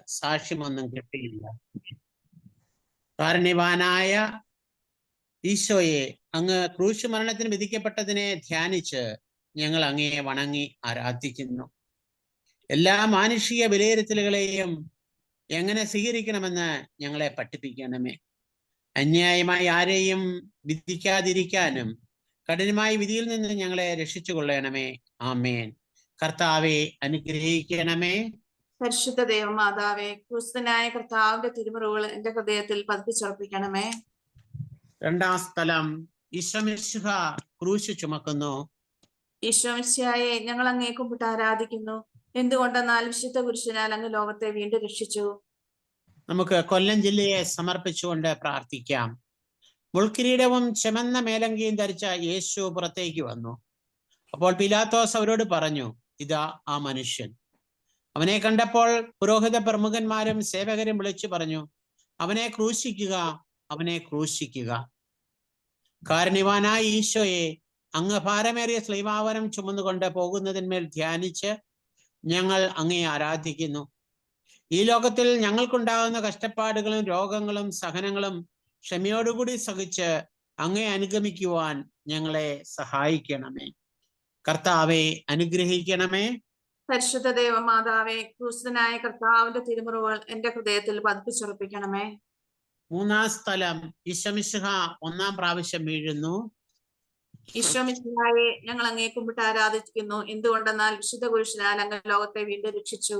സാക്ഷ്യമൊന്നും കിട്ടിയില്ല. കാരുണ്യവാനായ ഈശോയെ, അങ്ങ് ക്രൂശ് മരണത്തിന് വിധിക്കപ്പെട്ടതിനെ ധ്യാനിച്ച് ഞങ്ങൾ അങ്ങയെ വണങ്ങി ആരാധിക്കുന്നു. എല്ലാ മാനുഷിക വിലയിരുത്തലുകളെയും എങ്ങനെ സ്വീകരിക്കണമെന്ന് ഞങ്ങളെ പഠിപ്പിക്കണമേ. അന്യായമായി ആരെയും വിധിക്കാതിരിക്കാനും കഠിനമായ വിധിയിൽ നിന്ന് ഞങ്ങളെ രക്ഷിച്ചു കൊള്ളണമേ. ആമേൻ. കർത്താവെ അനുഗ്രഹിക്കണമേ. പരിശുദ്ധ ദേവമാതാവേ, ക്രിസ്തുനായ കർത്താവിന്റെ തിരുമുറിവുകൾ എന്റെ ഹൃദയത്തിൽ പതിപ്പിച്ചുറപ്പിക്കണമേ. രണ്ടാം സ്ഥലം, ഈശോമിശിഹ ക്രൂശ് ചുമക്കുന്നു. ഈശോമിശിഹായെ, ഞങ്ങൾ അങ്ങേ കുമ്പിട്ട് ആരാധിക്കുന്നു. എന്തുകൊണ്ടെന്നാൽ വിശുദ്ധ കുരിശിനാൽ അങ്ങ് ലോകത്തെ വീണ്ടും രക്ഷിച്ചു. നമുക്ക് കൊല്ലം ജില്ലയെ സമർപ്പിച്ചുകൊണ്ട് പ്രാർത്ഥിക്കാം. മുൾക്കിരീടവും ചെമന്ന മേലങ്കിയും ധരിച്ച യേശു പുറത്തേക്ക് വന്നു. അപ്പോൾ പിലാത്തോസ് അവരോട് പറഞ്ഞു, ഇതാ ആ മനുഷ്യൻ. അവനെ കണ്ടപ്പോൾ പുരോഹിത പ്രമുഖന്മാരും സേവകരും വിളിച്ചു പറഞ്ഞു, അവനെ ക്രൂശിക്കുക, അവനെ ക്രൂശിക്കുക. കാരുണ്യവാനായ ഈശോയെ, അങ്ങ് ഭാരമേറിയ ശ്ലീമാവനം ചുമന്നുകൊണ്ട് പോകുന്നതിന്മേൽ ധ്യാനിച്ച് ഞങ്ങൾ അങ്ങേ ആരാധിക്കുന്നു. ഈ ലോകത്തിൽ ഞങ്ങൾക്കുണ്ടാകുന്ന കഷ്ടപ്പാടുകളും രോഗങ്ങളും സഹനങ്ങളും ക്ഷമയോടുകൂടി സഹിച്ച് അങ്ങേ അനുഗമിക്കുവാൻ ഞങ്ങളെ സഹായിക്കണമേ. കർത്താവെ അനുഗ്രഹിക്കണമേ. പരിശുദ്ധ ദേവമാതാവേ, ക്രിസ്തുനായ കർത്താവിന്റെ തിരുമുറിവുകൾ എന്റെ ഹൃദയത്തിൽ പതിപ്പിച്ചുറപ്പിക്കണമേ. മൂന്നാം സ്ഥലം, ഈശോമിശിഹ ഒന്നാം പ്രാവശ്യം വീഴുന്നു. ഈശോമിശിഹായെ, ഞങ്ങൾ അങ്ങേ കുമ്പിട്ട് ആരാധിക്കുന്നു. എന്തുകൊണ്ടെന്നാൽ വിശുദ്ധ കുരിശിനാൽ അങ്ങ് ലോകത്തെ വീണ്ടും രക്ഷിച്ചു.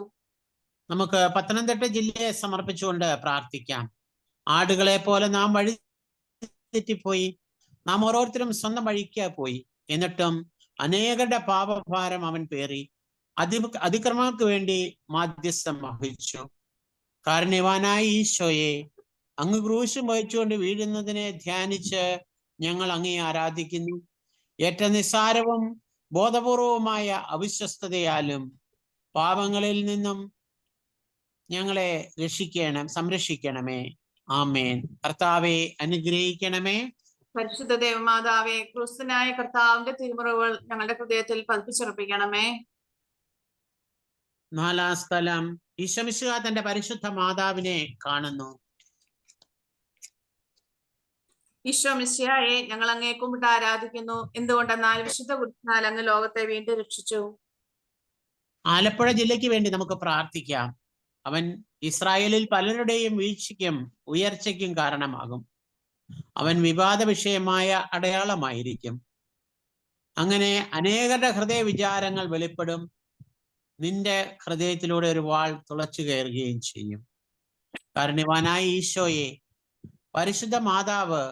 നമുക്ക് പത്തനംതിട്ട ജില്ലയെ സമർപ്പിച്ചുകൊണ്ട് പ്രാർത്ഥിക്കാം. ആടുകളെ പോലെ നാം വഴി തെറ്റിപ്പോയി. നാം ഓരോരുത്തരും സ്വന്തം വഴിക്ക് പോയി. എന്നിട്ടും അനേകരുടെ പാപഭാരം അവൻ പേറി അതിക്രമങ്ങൾക്ക് വേണ്ടി മാധ്യസ്ഥം വഹിച്ചു. കാരുണ്യവാനായ ഈശോയെ, അങ്ങ് ക്രൂശും വഹിച്ചുകൊണ്ട് വീഴുന്നതിനെ ധ്യാനിച്ച് ഞങ്ങൾ അങ്ങേ ആരാധിക്കുന്നു. ഏറ്റവും നിസ്സാരവും ബോധപൂർവവുമായ അവിശ്വസ്തതയാലും പാപങ്ങളിൽ നിന്നും ഞങ്ങളെ സംരക്ഷിക്കണമേ. ആമേൻ. കർത്താവെ അനുഗ്രഹിക്കണമേ. പരിശുദ്ധ ദേവമാതാവേ, ക്രിസ്തുനായ കർത്താവിന്റെ തിരുമുറിവുകൾ ഞങ്ങളുടെ ഹൃദയത്തിൽ പതിപ്പിച്ചുറപ്പിക്കണമേ. നാലാം സ്ഥലം, ഈശോമിശിഹ തന്റെ പരിശുദ്ധ മാതാവിനെ കാണുന്നു. ഈശോമിശിഹായെ, ഞങ്ങൾ അങ്ങേ കുമ്പിട്ട് ആരാധിക്കുന്നു. എന്തുകൊണ്ടെന്നാൽ വിശുദ്ധ കുരിശിനാൽ അങ്ങ് ലോകത്തെ വീണ്ടും രക്ഷിച്ചു. ആലപ്പുഴ ജില്ലയ്ക്ക് വേണ്ടി നമുക്ക് പ്രാർത്ഥിക്കാം. അവൻ ഇസ്രായേലിൽ പലരുടെയും വീഴ്ചയ്ക്കും ഉയർച്ചയ്ക്കും കാരണമാകും. അവൻ വിവാദ വിഷയമായ അടയാളമായിരിക്കും. അങ്ങനെ അനേകരുടെ ഹൃദയ വിചാരങ്ങൾ വെളിപ്പെടും. നിന്റെ ഹൃദയത്തിലൂടെ ഒരു വാൾ തുളച്ചു കയറുകയും ചെയ്യും. കാരുണ്യവാനായ ഈശോയെ, പരിശുദ്ധ മാതാവ്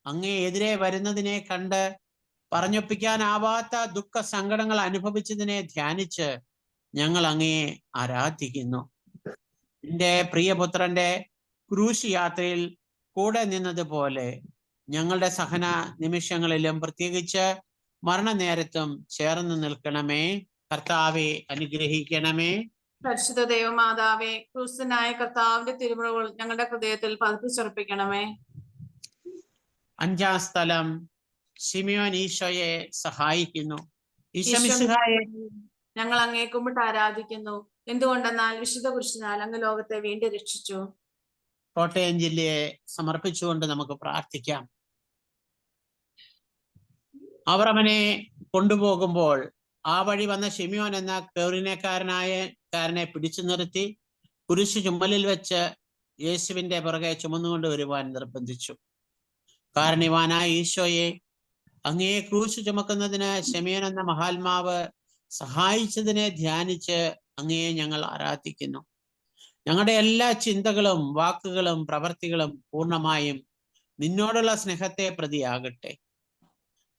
അങ്ങേ എതിരെ വരുന്നതിനെ കണ്ട് പറഞ്ഞൊപ്പിക്കാനാവാത്ത ദുഃഖ സങ്കടങ്ങൾ അനുഭവിച്ചതിനെ ധ്യാനിച്ച് ഞങ്ങൾ അങ്ങയെ ആരാധിക്കുന്നു. നിന്റെ പ്രിയപുത്രന്റെ ക്രൂശ് യാത്രയിൽ കൂടെ നിന്നതുപോലെ ഞങ്ങളുടെ സഹന നിമിഷങ്ങളിലും പ്രത്യേകിച്ച് മരണനേരത്തും ചേർന്ന് നിൽക്കണമേ. കർത്താവെ അനുഗ്രഹിക്കണമേ. പരിശുദ്ധ ദേവമാതാവേ, ക്രിസ്തുനായ കർത്താവിന്റെ തിരുമുറിവുകൾ ഞങ്ങളുടെ ഹൃദയത്തിൽ പതിപ്പിച്ചുറപ്പിക്കണമേ. അഞ്ചാം സ്ഥലം, ശിമിയോൻ ഈശോയെ സഹായിക്കുന്നു. ഈശോമിശിഹായെ, ഞങ്ങൾ അങ്ങേ കുമ്പിട്ട് ആരാധിക്കുന്നു. എന്തുകൊണ്ടെന്നാൽ വിശുദ്ധ കുരിശിനാൽ അങ്ങ് ലോകത്തെ വീണ്ടും രക്ഷിച്ചു. കോട്ടയം ജില്ലയെ സമർപ്പിച്ചുകൊണ്ട് നമുക്ക് പ്രാർത്ഥിക്കാം. അവർ അവനെ കൊണ്ടുപോകുമ്പോൾ ആ വഴി വന്ന ശിമിയോൻ എന്ന കൗരിനക്കാരനെ പിടിച്ചു നിർത്തി കുരിശ് ചുമലിൽ വെച്ച് യേശുവിന്റെ പുറകെ ചുമന്നുകൊണ്ട് വരുവാൻ നിർബന്ധിച്ചു. കാരുണ്യവാനായ ഈശോയെ, അങ്ങേ ക്രൂശ് ചുമക്കുന്നതിന് ശിമിയോൻ എന്ന മഹാത്മാവ് സഹായിച്ചതിനെ ധ്യാനിച്ച് അങ്ങയെ ഞങ്ങൾ ആരാധിക്കുന്നു. ഞങ്ങളുടെ എല്ലാ ചിന്തകളും വാക്കുകളും പ്രവർത്തികളും പൂർണ്ണമായും നിന്നോടുള്ള സ്നേഹത്തെ പ്രതിയാകട്ടെ.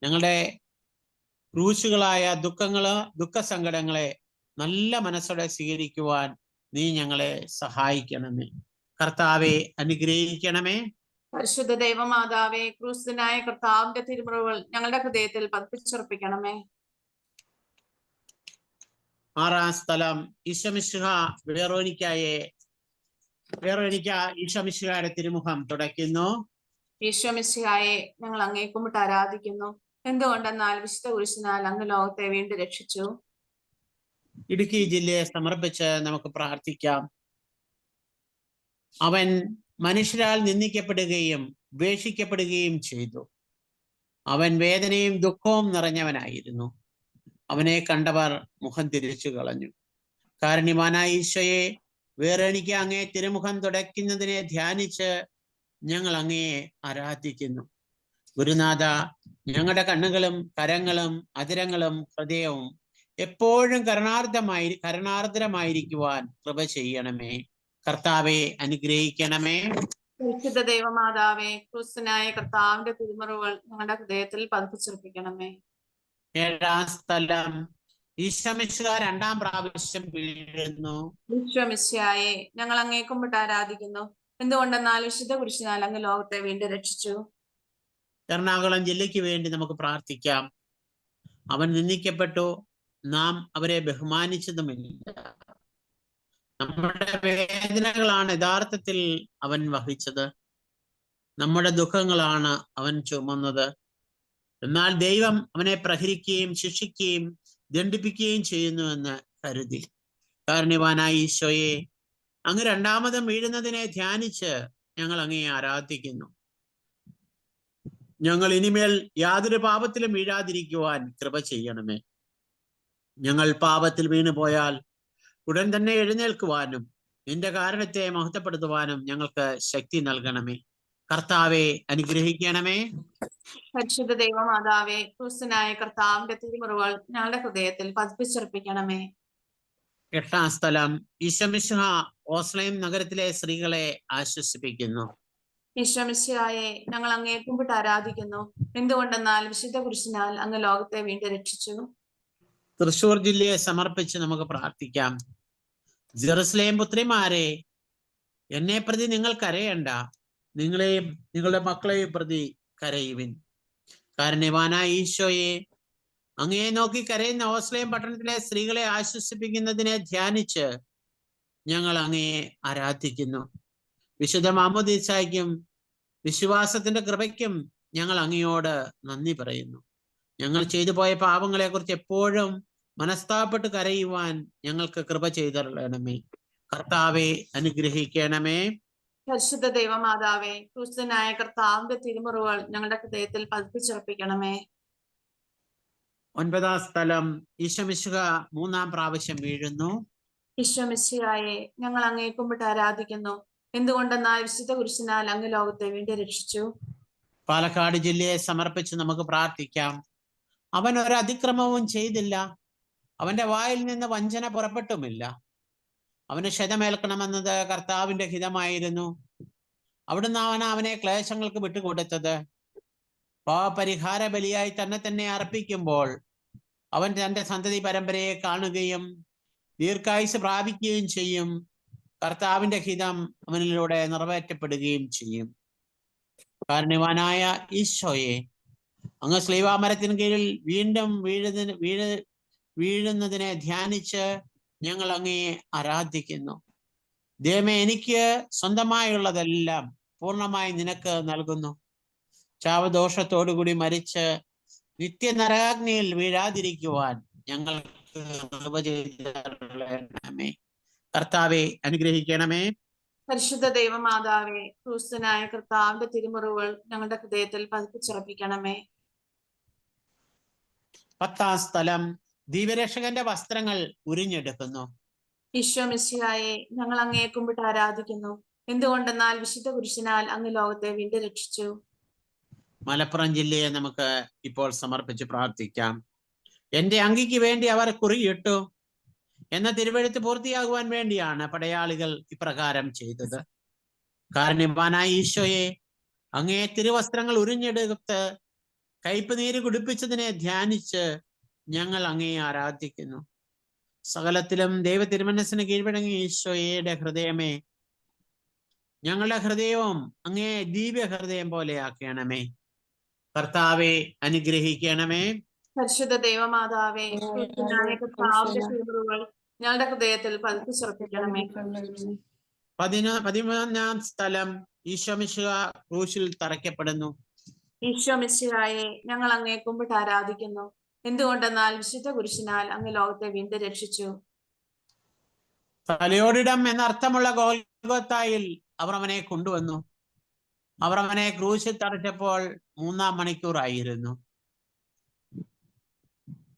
ഞങ്ങളുടെ ക്രൂശുകളായ ദുഃഖസങ്കടങ്ങളെ നല്ല മനസ്സോടെ സ്വീകരിക്കുവാൻ നീ ഞങ്ങളെ സഹായിക്കണമേ. കർത്താവെ അനുഗ്രഹിക്കണമേ. പരിശുദ്ധ ദൈവമാതാവേ, ക്രിസ്തുനായ കർത്താവിന്റെ തിരുമുറിവുകൾ ഞങ്ങളുടെ ഹൃദയത്തിൽ പതിപ്പിച്ചുറപ്പിക്കണമേ. ആറാം സ്ഥലം, ഈശോമിശിഹ വേറോനിക്ക ഈശോമിശിഹയുടെ തിരുമുഖം തുടയ്ക്കുന്നു. ഈശോമിശിഹായെ, ഞങ്ങൾ അങ്ങേ കുമ്പിട്ട് ആരാധിക്കുന്നു. എന്തുകൊണ്ടെന്നാൽ വിശുദ്ധ കുരിശിനാൽ അങ്ങ് ലോകത്തെ വീണ്ടും രക്ഷിച്ചു. ഇടുക്കി ജില്ലയെ സമർപ്പിച്ച് നമുക്ക് പ്രാർത്ഥിക്കാം. അവൻ മനുഷ്യരാൽ നിന്ദിക്കപ്പെടുകയും ഉപേക്ഷിക്കപ്പെടുകയും ചെയ്തു. അവൻ വേദനയും ദുഃഖവും നിറഞ്ഞവനായിരുന്നു. അവനെ കണ്ടവർ മുഖം തിരിച്ചു കളഞ്ഞു. കാരുണ്യവാനായ ഈശോയെ, വേറെ എനിക്ക് അങ്ങേ തിരുമുഖം തുടയ്ക്കുന്നതിനെ ധ്യാനിച്ച് ഞങ്ങൾ അങ്ങയെ ആരാധിക്കുന്നു. ഗുരുനാഥ, ഞങ്ങളുടെ കണ്ണുകളും കരങ്ങളും അധരങ്ങളും ഹൃദയവും എപ്പോഴും കരുണാർദ്രമായിരിക്കുവാൻ കൃപ ചെയ്യണമേ. കർത്താവെ അനുഗ്രഹിക്കണമേ. പരിശുദ്ധ ദൈവമാതാവേ, ക്രിസ്തുനായ കർത്താവിന്റെ തിരുമുറിവുകൾ ഞങ്ങളുടെ ഹൃദയത്തിൽ പതിപ്പിച്ചുറപ്പിക്കണമേ. 7-ാം സ്ഥലം, ഈശോ മിശിഹാ രണ്ടാം പ്രാവശ്യം വീഴുന്നു. ഈശോ മിശിഹായെ, ഞങ്ങൾ അങ്ങേ കുമ്പിട്ട് ആരാധിക്കുന്നു. എന്തുകൊണ്ടെന്നാൽ വിശുദ്ധ കുരിശിനാൽ അങ്ങ് ലോകത്തെ വീണ്ടും രക്ഷിച്ചു. എറണാകുളം ജില്ലയ്ക്ക് വേണ്ടി നമുക്ക് പ്രാർത്ഥിക്കാം. അവൻ നിന്ദിക്കപ്പെട്ടു, നാം അവരെ ബഹുമാനിച്ചതുമില്ല. നമ്മുടെ വേദനകളാണ് യഥാർത്ഥത്തിൽ അവൻ വഹിച്ചത്, നമ്മുടെ ദുഃഖങ്ങളാണ് അവൻ ചുമന്നത്. എന്നാൽ ദൈവം അവനെ പ്രഹരിക്കുകയും ശിക്ഷിക്കുകയും ദണ്ഡിപ്പിക്കുകയും ചെയ്യുന്നുവെന്ന് കരുതി. കാരുണ്യവാനായ ഈശോയെ, അങ്ങ് രണ്ടാമതും വീഴുന്നതിനെ ധ്യാനിച്ച് ഞങ്ങൾ അങ്ങയെ ആരാധിക്കുന്നു. ഞങ്ങൾ ഇനിമേൽ യാതൊരു പാപത്തിലും വീഴാതിരിക്കുവാൻ കൃപ ചെയ്യണമേ. ഞങ്ങൾ പാപത്തിൽ വീണു പോയാൽ ഉടൻ തന്നെ എഴുന്നേൽക്കുവാനും നിന്റെ കാരണത്തെ മഹത്വപ്പെടുത്തുവാനും ഞങ്ങൾക്ക് ശക്തി നൽകണമേ. കർത്താവെ അനുഗ്രഹിക്കണമേ. പരിശുദ്ധ ദൈവമാതാവേ, ക്രിസ്തുനായ കർത്താവിന്റെ തിരുമുറിവുകൾ ഞങ്ങളുടെ ഹൃദയത്തിൽ പതിപ്പിച്ചുറപ്പിക്കണമേ. 8-ാം സ്ഥലം, ഈശോ മിശിഹാ ഓസ്ലേം നഗരത്തിലെ സ്ത്രീകളെ ആശ്വസിപ്പിക്കുന്നു. ഈശോ മിശിഹായെ, ഞങ്ങൾ അങ്ങേ കുമ്പിട്ട് ആരാധിക്കുന്നു. എന്തുകൊണ്ടെന്നാൽ വിശുദ്ധ കുരിശിനാൽ അങ്ങ് ലോകത്തെ വീണ്ടും രക്ഷിച്ചു. തൃശൂർ ജില്ലയെ സമർപ്പിച്ച് നമുക്ക് പ്രാർത്ഥിക്കാം. ജെറുസലേം പുത്രിമാരെ, എന്നെ പ്രതി നിങ്ങൾ കരയണ്ട, നിങ്ങളെയും നിങ്ങളുടെ മക്കളെയും പ്രതി കരയുവിൻ. കാരുണ്യവാനായ ഈശോയെ, അങ്ങയെ നോക്കി കരയുന്ന ഓസ്ലേം പട്ടണത്തിലെ സ്ത്രീകളെ ആശ്വസിപ്പിക്കുന്നതിനെ ധ്യാനിച്ച് ഞങ്ങൾ അങ്ങയെ ആരാധിക്കുന്നു. വിശുദ്ധ മാമോദീസായ്ക്കും വിശ്വാസത്തിന്റെ കൃപയ്ക്കും ഞങ്ങൾ അങ്ങയോട് നന്ദി പറയുന്നു. ഞങ്ങൾ ചെയ്തു പോയ പാപങ്ങളെ കുറിച്ച് എപ്പോഴും മനസ്താപപ്പെട്ട് കരയുവാൻ ഞങ്ങൾക്ക് കൃപ ചെയ്തരണമേ. കർത്താവെ അനുഗ്രഹിക്കണമേ. പരിശുദ്ധ ദൈവമാതാവേ, ക്രിസ്തുനായ കർത്താവിന്റെ തിരുമുറിവുകൾ ഞങ്ങളുടെ ഹൃദയത്തിൽ പതിപ്പിച്ചുറപ്പിക്കണമേ. 9-ാം സ്ഥലം, ഈശോ മിശിഹാ മൂന്നാം പ്രാവശ്യം വീഴുന്നു. ഈശോ മിശിഹായെ, ഞങ്ങൾ അങ്ങേ കുമ്പിട്ട് ആരാധിക്കുന്നു. എന്തുകൊണ്ടെന്നാൽ വിശുദ്ധ കുരിശിനാൽ അങ്ങ് ലോകത്തെ വീണ്ടും രക്ഷിച്ചു. പാലക്കാട് ജില്ലയെ സമർപ്പിച്ച് നമുക്ക് പ്രാർത്ഥിക്കാം. അവൻ ഒരു അതിക്രമവും ചെയ്തില്ല, അവന്റെ വായിൽ നിന്ന് വഞ്ചന പുറപ്പെട്ടുമില്ല. അവന് ക്ഷതമേൽക്കണമെന്നത് കർത്താവിന്റെ ഹിതമായിരുന്നു. അവിടുന്ന് അവനെ ക്ലേശങ്ങൾക്ക് വിട്ടുകൊടുത്തത്. പാപപരിഹാര ബലിയായി തന്നെ അർപ്പിക്കുമ്പോൾ അവൻ തന്റെ സന്തതി പരമ്പരയെ കാണുകയും ദീർഘായുസ് പ്രാപിക്കുകയും ചെയ്യും. കർത്താവിന്റെ ഹിതം അവനിലൂടെ നിറവേറ്റപ്പെടുകയും ചെയ്യും. കാരുണ്യവാനായ ഈശോയെ, അങ്ങ് ശ്ലീവാമരത്തിന് കീഴിൽ വീണ്ടും വീഴുന്നതിനെ ധ്യാനിച്ച് ഞങ്ങൾ അങ്ങയെ ആരാധിക്കുന്നു. ദൈവമേ, എനിക്ക് സ്വന്തമായുള്ളതെല്ലാം പൂർണ്ണമായി നിനക്ക് നൽകുന്നു. ചാവദോഷത്തോടുകൂടി മരിച്ച് നിത്യനരകാഗ്നിയിൽ വീഴാതിരിക്കുവാൻ ഞങ്ങൾക്ക് കൃപ ചെയ്തരണമേ. കർത്താവെ അനുഗ്രഹിക്കണമേ. പരിശുദ്ധ ദൈവമാതാവേ, ക്രിസ്തുനായ കർത്താവിന്റെ തിരുമുറിവുകൾ ഞങ്ങളുടെ ഹൃദയത്തിൽ പതിപ്പിച്ചുറപ്പിക്കണമേ. 10-ാം സ്ഥലം, ദീപരക്ഷകന്റെ വസ്ത്രങ്ങൾ ഉരിഞ്ഞെടുക്കുന്നു. ഈശോ മിശിഹായെ, ഞങ്ങൾ അങ്ങേ കുമ്പിട്ട് ആരാധിക്കുന്നു. എന്തുകൊണ്ടെന്നാൽ വിശുദ്ധ കുരിശിനാൽ അങ്ങ് ലോകത്തെ വീണ്ടും രക്ഷിച്ചു. മലപ്പുറം ജില്ലയെ നമുക്ക് ഇപ്പോൾ സമർപ്പിച്ച് പ്രാർത്ഥിക്കാം. എന്റെ അങ്കിക്ക് വേണ്ടി അവർ കുറിയിട്ടു എന്ന തിരുവെഴുത്ത് പൂർത്തിയാകുവാൻ വേണ്ടിയാണ് പടയാളികൾ ഇപ്രകാരം ചെയ്തത്. കാരുണ്യവാനായ ഈശോയെ, അങ്ങേ തിരുവസ്ത്രങ്ങൾ ഉരിഞ്ഞെടുത്ത് കയ്പ് നീര് കുടിപ്പിച്ചതിനെ ധ്യാനിച്ച് ഞങ്ങൾ അങ്ങയെ ആരാധിക്കുന്നു. സകലത്തിലും ദൈവ തിരുമനസ്സിന് കീഴ്വഴങ്ങിയ ഈശോയുടെ ഹൃദയമേ, ഞങ്ങളുടെ ഹൃദയവും അങ്ങേ ദിവ്യ ഹൃദയം പോലെ ആക്കണമേ. കർത്താവെ അനുഗ്രഹിക്കണമേ. പരിശുദ്ധ ദൈവമാതാവേ, ക്രിസ്തുനായ കർത്താവിന്റെ തിരുമുറിവുകൾ ഞങ്ങളുടെ ഹൃദയത്തിൽ പതിപ്പിച്ചുറപ്പിക്കണമേ. 13-ാം സ്ഥലം, ഈശോ മിശിഹാ ക്രൂശിൽ തറയ്ക്കപ്പെടുന്നു. ഈശോ മിശിഹായെ, ഞങ്ങൾ അങ്ങേ കുമ്പിട്ട് ആരാധിക്കുന്നു. എന്തുകൊണ്ടെന്നാൽ വിശുദ്ധ കുരിശിനാൽ അങ്ങ് ലോകത്തെ വീണ്ടും രക്ഷിച്ചു. തലയോടിടം എന്നർത്ഥമുള്ള ഗോൽഗോത്തായിൽ അവർ അവനെ കൊണ്ടുവന്നു. അവർ അവനെ ക്രൂശിൽ തറച്ചപ്പോൾ 3-ാം മണിക്കൂറായിരുന്നു.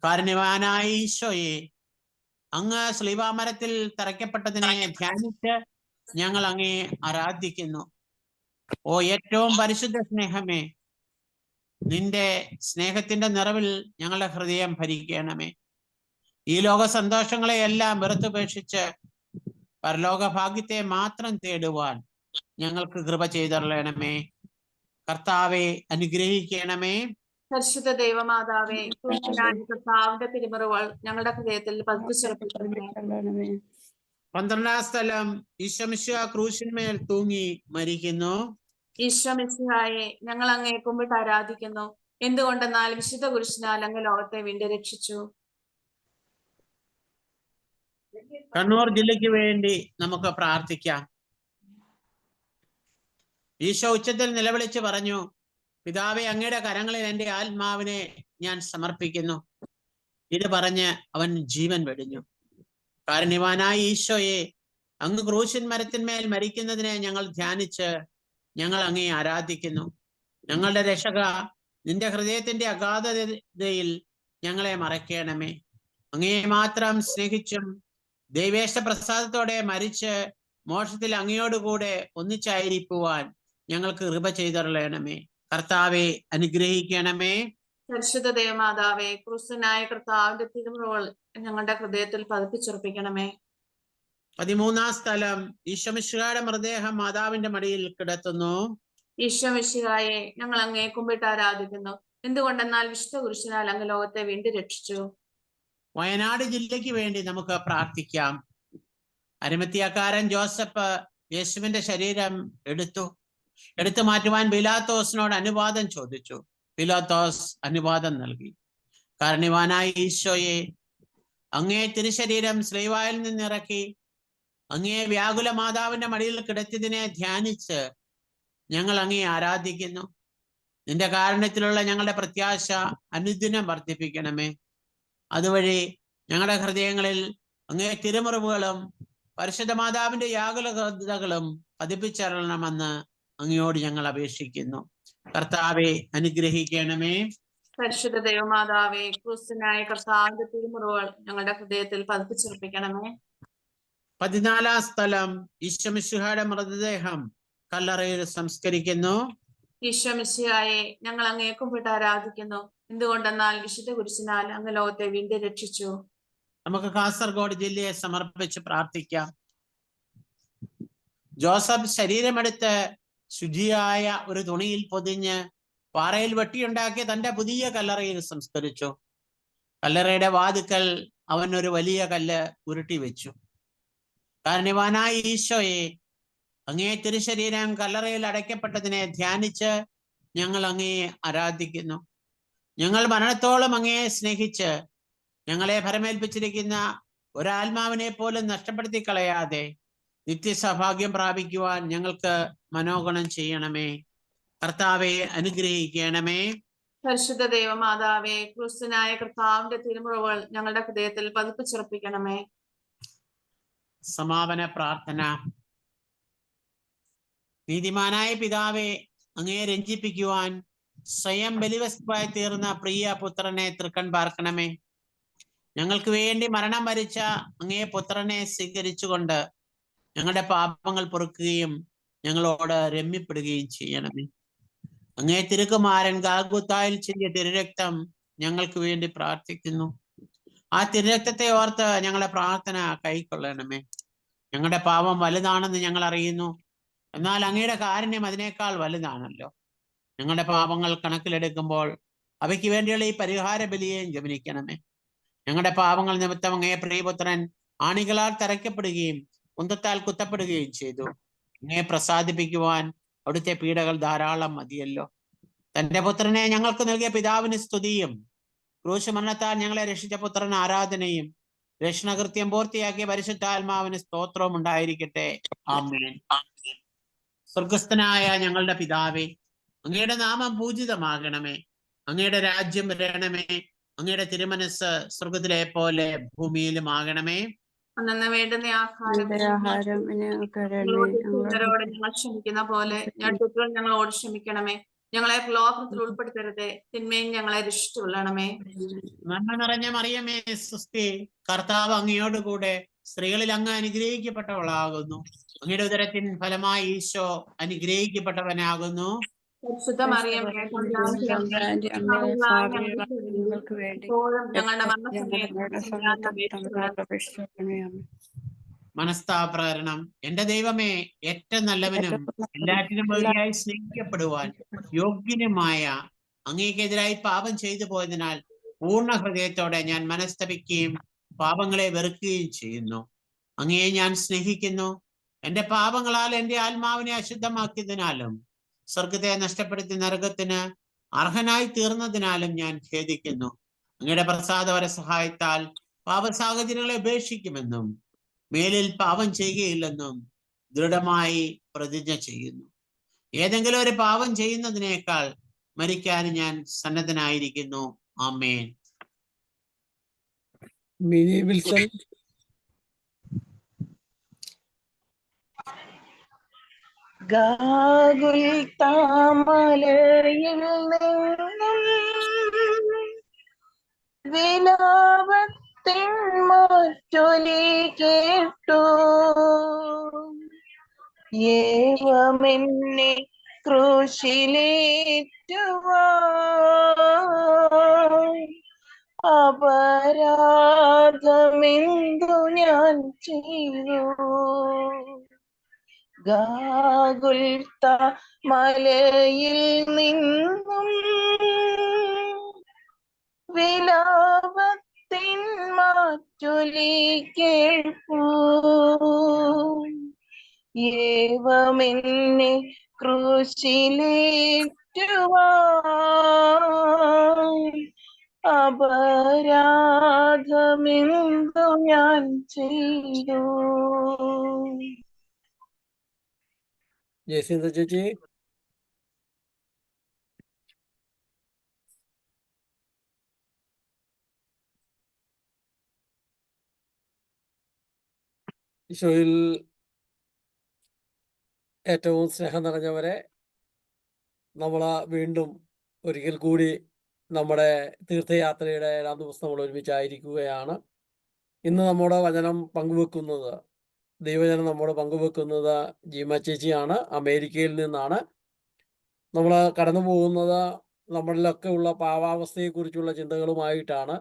കാരുണ്യവാനായ ഈശോയെ, അങ്ങ് ശ്ലീബാമരത്തിൽ തറയ്ക്കപ്പെട്ടതിനെ ധ്യാനിച്ച് ഞങ്ങൾ അങ്ങേ ആരാധിക്കുന്നു. ഓ ഏറ്റവും പരിശുദ്ധ സ്നേഹമേ, നിന്റെ സ്നേഹത്തിന്റെ നിറവിൽ ഞങ്ങളുടെ ഹൃദയം ഭരിക്കണമേ. ഈ ലോക സന്തോഷങ്ങളെ എല്ലാം വെറുത്തുപേക്ഷിച്ച് പരലോക ഭാഗ്യത്തെ മാത്രം തേടുവാൻ ഞങ്ങൾക്ക് കൃപ ചെയ്തരളണമേ. കർത്താവെ അനുഗ്രഹിക്കണമേ. പരിശുദ്ധ ദൈവമാതാവേ, കർത്താവിന്റെ തിരുമുറകൾ ഞങ്ങളുടെ ഹൃദയത്തിൽ പതിപ്പിച്ചുറപ്പിക്കണമേ. 12-ാം സ്ഥലം, ഈശോ മിശിഹ ക്രൂശിന്മേൽ തൂങ്ങി മരിക്കുന്നു. ഈശോ മിശിഹായെ, ഞങ്ങൾ അങ്ങേ കുമ്പിട്ട് ആരാധിക്കുന്നു. എന്തുകൊണ്ടെന്നാൽ വിശുദ്ധ കുരിശിനാൽ അങ്ങ് ലോകത്തെ വീണ്ടും രക്ഷിച്ചു. കണ്ണൂർ ജില്ലയ്ക്ക് വേണ്ടി നമുക്ക് പ്രാർത്ഥിക്കാം. ഈശോ ഉച്ചത്തിൽ നിലവിളിച്ച് പറഞ്ഞു, പിതാവേ, അങ്ങയുടെ കരങ്ങളിൽ എൻ്റെ ആത്മാവിനെ ഞാൻ സമർപ്പിക്കുന്നു. ഇത് പറഞ്ഞ് അവൻ ജീവൻ വെടിഞ്ഞു. കാരുണ്യവാനായ ഈശോയെ, അങ്ങ് ക്രൂശിൻ മരത്തിന്മേൽ മരിക്കുന്നതിനെ ഞങ്ങൾ ധ്യാനിച്ച് ഞങ്ങൾ അങ്ങേ ആരാധിക്കുന്നു. ഞങ്ങളുടെ രക്ഷക, നിന്റെ ഹൃദയത്തിന്റെ അഗാധതയിൽ ഞങ്ങളെ മറയ്ക്കണമേ. അങ്ങയെ മാത്രം സ്നേഹിച്ചും ദൈവേഷ്ട പ്രസാദത്തോടെ മരിച്ച് മോക്ഷത്തിൽ അങ്ങയോടുകൂടെ ഒന്നിച്ചായിരിക്കുവാൻ ഞങ്ങൾക്ക് കൃപ ചെയ്തരളണമേ. കർത്താവെ അനുഗ്രഹിക്കണമേ. പരിശുദ്ധ ദൈവമാതാവേ, ക്രിസ്തുനായ കർത്താവിന്റെ തിരുമുറകൾ ഞങ്ങളുടെ ഹൃദയത്തിൽ പതിപ്പിച്ചുറപ്പിക്കണമേ. 13-ാം സ്ഥലം, ഈശോ മിശിഹായുടെ മൃതദേഹം മാതാവിന്റെ മടിയിൽ കിടത്തുന്നു. ഈശോ മിശിഹായെ, ഞങ്ങൾ അങ്ങേ കുമ്പിട്ട് ആരാധിക്കുന്നു. എന്തുകൊണ്ടെന്നാൽ വിശുദ്ധ കുരിശിനാൽ അങ്ങ് ലോകത്തെ വീണ്ടും രക്ഷിച്ചു. വയനാട് ജില്ലയ്ക്ക് വേണ്ടി നമുക്ക് പ്രാർത്ഥിക്കാം. അരിമത്യാക്കാരൻ ജോസഫ് യേശുവിന്റെ ശരീരം എടുത്തു മാറ്റുവാൻ പീലാത്തോസിനോട് അനുവാദം ചോദിച്ചു. പീലാത്തോസ് അനുവാദം നൽകി. കാരുണ്യവാനായ ഈശോയെ, അങ്ങേ തിരുശരീരം ശ്ലീവായിൽ നിന്നിറക്കി അങ്ങേ വ്യാകുല മാതാവിന്റെ മടിയിൽ കിടത്തിയതിനെ ധ്യാനിച്ച് ഞങ്ങൾ അങ്ങേ ആരാധിക്കുന്നു. നിന്റെ കാരുണ്യത്തിലുള്ള ഞങ്ങളുടെ പ്രത്യാശ അനുദിനം വർദ്ധിപ്പിക്കണമേ. അതുവഴി ഞങ്ങളുടെ ഹൃദയങ്ങളിൽ അങ്ങേ തിരുമുറിവുകളും പരിശുദ്ധ മാതാവിന്റെ യാകുലതകളും പതിപ്പിച്ചരണമെന്ന് അങ്ങയോട് ഞങ്ങൾ അപേക്ഷിക്കുന്നു. കർത്താവെ അനുഗ്രഹിക്കണമേ. പരിശുദ്ധ ദൈവമാതാവേ, ക്രിസ്തുനായ കർത്താവിന്റെ തിരുമുറകൾ ഞങ്ങളുടെ ഹൃദയത്തിൽ പതിപ്പിച്ചുറപ്പിക്കണമേ. 14-ാം സ്ഥലം, ഈശോ മിശിഹായുടെ മൃതദേഹം കല്ലറയിൽ സംസ്കരിക്കുന്നു. ഈശോ മിശിഹായെ, ഞങ്ങൾ അങ്ങേ കുമ്പിട്ട് ആരാധിക്കുന്നു. എന്തുകൊണ്ടെന്നാൽ വിശുദ്ധ കുരിശിനാൽ അങ്ങ് ലോകത്തെ വീണ്ടും രക്ഷിച്ചു. നമുക്ക് കാസർഗോഡ് ജില്ലയെ സമർപ്പിച്ച് പ്രാർത്ഥിക്കാം. ജോസഫ് ശരീരമെടുത്ത് ശുചിയായ ഒരു തുണിയിൽ പൊതിഞ്ഞ് പാറയിൽ വെട്ടിയുണ്ടാക്കി തന്റെ പുതിയ കല്ലറയിൽ സംസ്കരിച്ചു. കല്ലറയുടെ വാതുക്കൽ അവൻ ഒരു വലിയ കല്ല് ഉരുട്ടി വെച്ചു. കാരുണ്യവാനായ ഈശോയെ, അങ്ങേ തിരുശരീരം കല്ലറയിൽ അടയ്ക്കപ്പെട്ടതിനെ ധ്യാനിച്ച് ഞങ്ങൾ അങ്ങയെ ആരാധിക്കുന്നു. ഞങ്ങൾ മരണത്തോളം അങ്ങയെ സ്നേഹിച്ച് ഞങ്ങളെ ഭരമേൽപ്പിച്ചിരിക്കുന്ന ഒരാത്മാവിനെ പോലും നഷ്ടപ്പെടുത്തി കളയാതെ നിത്യസൗഭാഗ്യം പ്രാപിക്കുവാൻ ഞങ്ങൾക്ക് മനോഗുണം ചെയ്യണമേ. കർത്താവെ അനുഗ്രഹിക്കണമേ. പരിശുദ്ധ ദൈവമാതാവേ, ക്രിസ്തുനായ കർത്താവിന്റെ തിരുമുറകൾ ഞങ്ങളുടെ ഹൃദയത്തിൽ പതിപ്പിച്ചുറപ്പിക്കണമേ. സമാപന പ്രാർത്ഥന. നീതിമാനായ പിതാവെ, അങ്ങയെ രഞ്ജിപ്പിക്കുവാൻ സ്വയം ബലിവസ്തുവായി തീർന്ന പ്രിയ പുത്രനെ തൃക്കൺ പാർക്കണമേ. ഞങ്ങൾക്ക് വേണ്ടി മരണം വരിച്ച അങ്ങേ പുത്രനെ സ്വീകരിച്ചുകൊണ്ട് ഞങ്ങളുടെ പാപങ്ങൾ പൊറുക്കുകയും ഞങ്ങളോട് രമ്യപ്പെടുകയും ചെയ്യണമേ. അങ്ങേ തിരുക്കുമാരൻ ഗാൽഗുത്തായിൽ ചിന്തിയ തിരുരക്തം ഞങ്ങൾക്ക് വേണ്ടി പ്രാർത്ഥിക്കുന്നു. ആ തിരുരക്തത്തെ ഓർത്ത് ഞങ്ങളുടെ പ്രാർത്ഥന കൈക്കൊള്ളണമേ. ഞങ്ങളുടെ പാപം വലുതാണെന്ന് ഞങ്ങൾ അറിയുന്നു. എന്നാൽ അങ്ങയുടെ കാരുണ്യം അതിനേക്കാൾ വലുതാണല്ലോ. ഞങ്ങളുടെ പാപങ്ങൾ കണക്കിലെടുക്കുമ്പോൾ അവയ്ക്ക് വേണ്ടിയുള്ള ഈ പരിഹാര ബലിയെയും ഗമനിക്കണമേ. ഞങ്ങളുടെ പാപങ്ങൾ നിമിത്തം അങ്ങേ പ്രിയപുത്രൻ ആണികളാൽ തറയ്ക്കപ്പെടുകയും കുന്തത്താൽ കുത്തപ്പെടുകയും ചെയ്തു. അങ്ങയെ പ്രസാദിപ്പിക്കുവാൻ അവിടുത്തെ പീഡകൾ ധാരാളം മതിയല്ലോ. തന്റെ പുത്രനെ ഞങ്ങൾക്ക് നൽകിയ പിതാവിന് സ്തുതിയും ക്രൂശ് മരണത്താൽ ഞങ്ങളെ രക്ഷിച്ച പുത്രൻ ആരാധനയും രക്ഷണകൃത്യം പൂർത്തിയാക്കിയ പരിശുദ്ധാത്മാവിന് സ്തോത്രവും ഉണ്ടായിരിക്കട്ടെ. ആമേൻ. സ്വർഗസ്ഥനായ ഞങ്ങളുടെ പിതാവേ, അങ്ങയുടെ നാമം പൂജിതമാകണമേ. അങ്ങയുടെ രാജ്യം വരണമേ. അങ്ങയുടെ തിരുമനസ് സ്വർഗത്തിലെ പോലെ ഭൂമിയിലും ആകണമേ. അന്നു വേണ്ടുന്ന ആഹാരം ആഹാരം ഞങ്ങളോട് ഞങ്ങൾ ക്ഷമിക്കുന്ന പോലെ തെറ്റുകൾ ഞങ്ങളോട് ക്ഷമിക്കണമേ. ഞങ്ങളെ പ്രലോഭനത്തിൽ ഉൾപ്പെടുത്തരുതേ, തിന്മയും ഞങ്ങളെ രക്ഷിച്ചുകൊള്ളണമേ. നന്മ നിറഞ്ഞ മറിയമേ സ്വസ്തി, കർത്താവ് അങ്ങയോടുകൂടെ സ്ത്രീകളിൽ അങ്ങ് അനുഗ്രഹിക്കപ്പെട്ടവളാകുന്നു. അങ്ങയുടെ ഉദരത്തിൻ ഫലമായി ഈശോ അനുഗ്രഹിക്കപ്പെട്ടവനാകുന്നു. പരിശുദ്ധ മറിയമേ ഞങ്ങളുടെ മനസ്താപകരണം. എന്റെ ദൈവമേ, ഏറ്റവും നല്ലവനും എല്ലാറ്റിനും വേണ്ടിയായി സ്നേഹിക്കപ്പെടുവാൻ യോഗ്യനുമായ അങ്ങേക്കെതിരായി പാപം ചെയ്തു പോയതിനാൽ പൂർണ്ണ ഹൃദയത്തോടെ ഞാൻ മനസ്തപിക്കുകയും പാപങ്ങളെ വെറുക്കുകയും ചെയ്യുന്നു. അങ്ങയെ ഞാൻ സ്നേഹിക്കുന്നു. എന്റെ പാപങ്ങളാൽ എന്റെ ആത്മാവിനെ അശുദ്ധമാക്കിയതിനാലും സ്വർഗത്തെ നഷ്ടപ്പെടുത്തി നരകത്തിന് അർഹനായി തീർന്നതിനാലും ഞാൻ ഖേദിക്കുന്നു. അങ്ങയുടെ പ്രസാദപര സഹായത്താൽ പാപ സാഹചര്യങ്ങളെ ഉപേക്ഷിക്കുമെന്നും മേലിൽ പാപം ചെയ്യുകയില്ലെന്നും ദൃഢമായി പ്രതിജ്ഞ ചെയ്യുന്നു. ഏതെങ്കിലും ഒരു പാപം ചെയ്യുന്നതിനേക്കാൾ മരിക്കാൻ ഞാൻ സന്നദ്ധനായിരിക്കുന്നു. ആമേൻ. Mini Wilson. ഗാഗുൽത്താമലയിൽ നിന്നും വിലാപത്തിൻ മാറ്റൊലി കേട്ടു. ഏവമെന്നെ ക്രൂശിലേറ്റുവാൻ അപരാധമെന്തു ഞാൻ ചെയ്തു. ഗാഗുൽത്ത മലയിൽ നിന്നും വിലാപത്തിൻ മാറ്റൊലി കേൾപ്പൂ. ഏവമെന്നെ ക്രൂശിലേറ്റുവാൻ അപരാധമെന്തു ഞാൻ ചെയ്തു. ജയസിന്ദ ചേച്ചി. ഈശോയിൽ ഏറ്റവും സ്നേഹം നിറഞ്ഞവരെ, നമ്മൾ വീണ്ടും ഒരിക്കൽ കൂടി നമ്മുടെ തീർത്ഥയാത്രയുടെ 7-ാം ദിവസം നമ്മൾ ഒരുമിച്ചായിരിക്കുകയാണ്. ഇന്ന് നമ്മുടെ വചനം പങ്കുവെക്കുന്നത്, ദൈവജനം നമ്മോട് പങ്കുവെക്കുന്നത് ജീമ ചേച്ചിയാണ്. അമേരിക്കയിൽ നിന്നാണ്. നമ്മൾ കടന്നു പോകുന്നത് നമ്മളിലൊക്കെ ഉള്ള പാവാവസ്ഥയെക്കുറിച്ചുള്ള ചിന്തകളുമായിട്ടാണ്.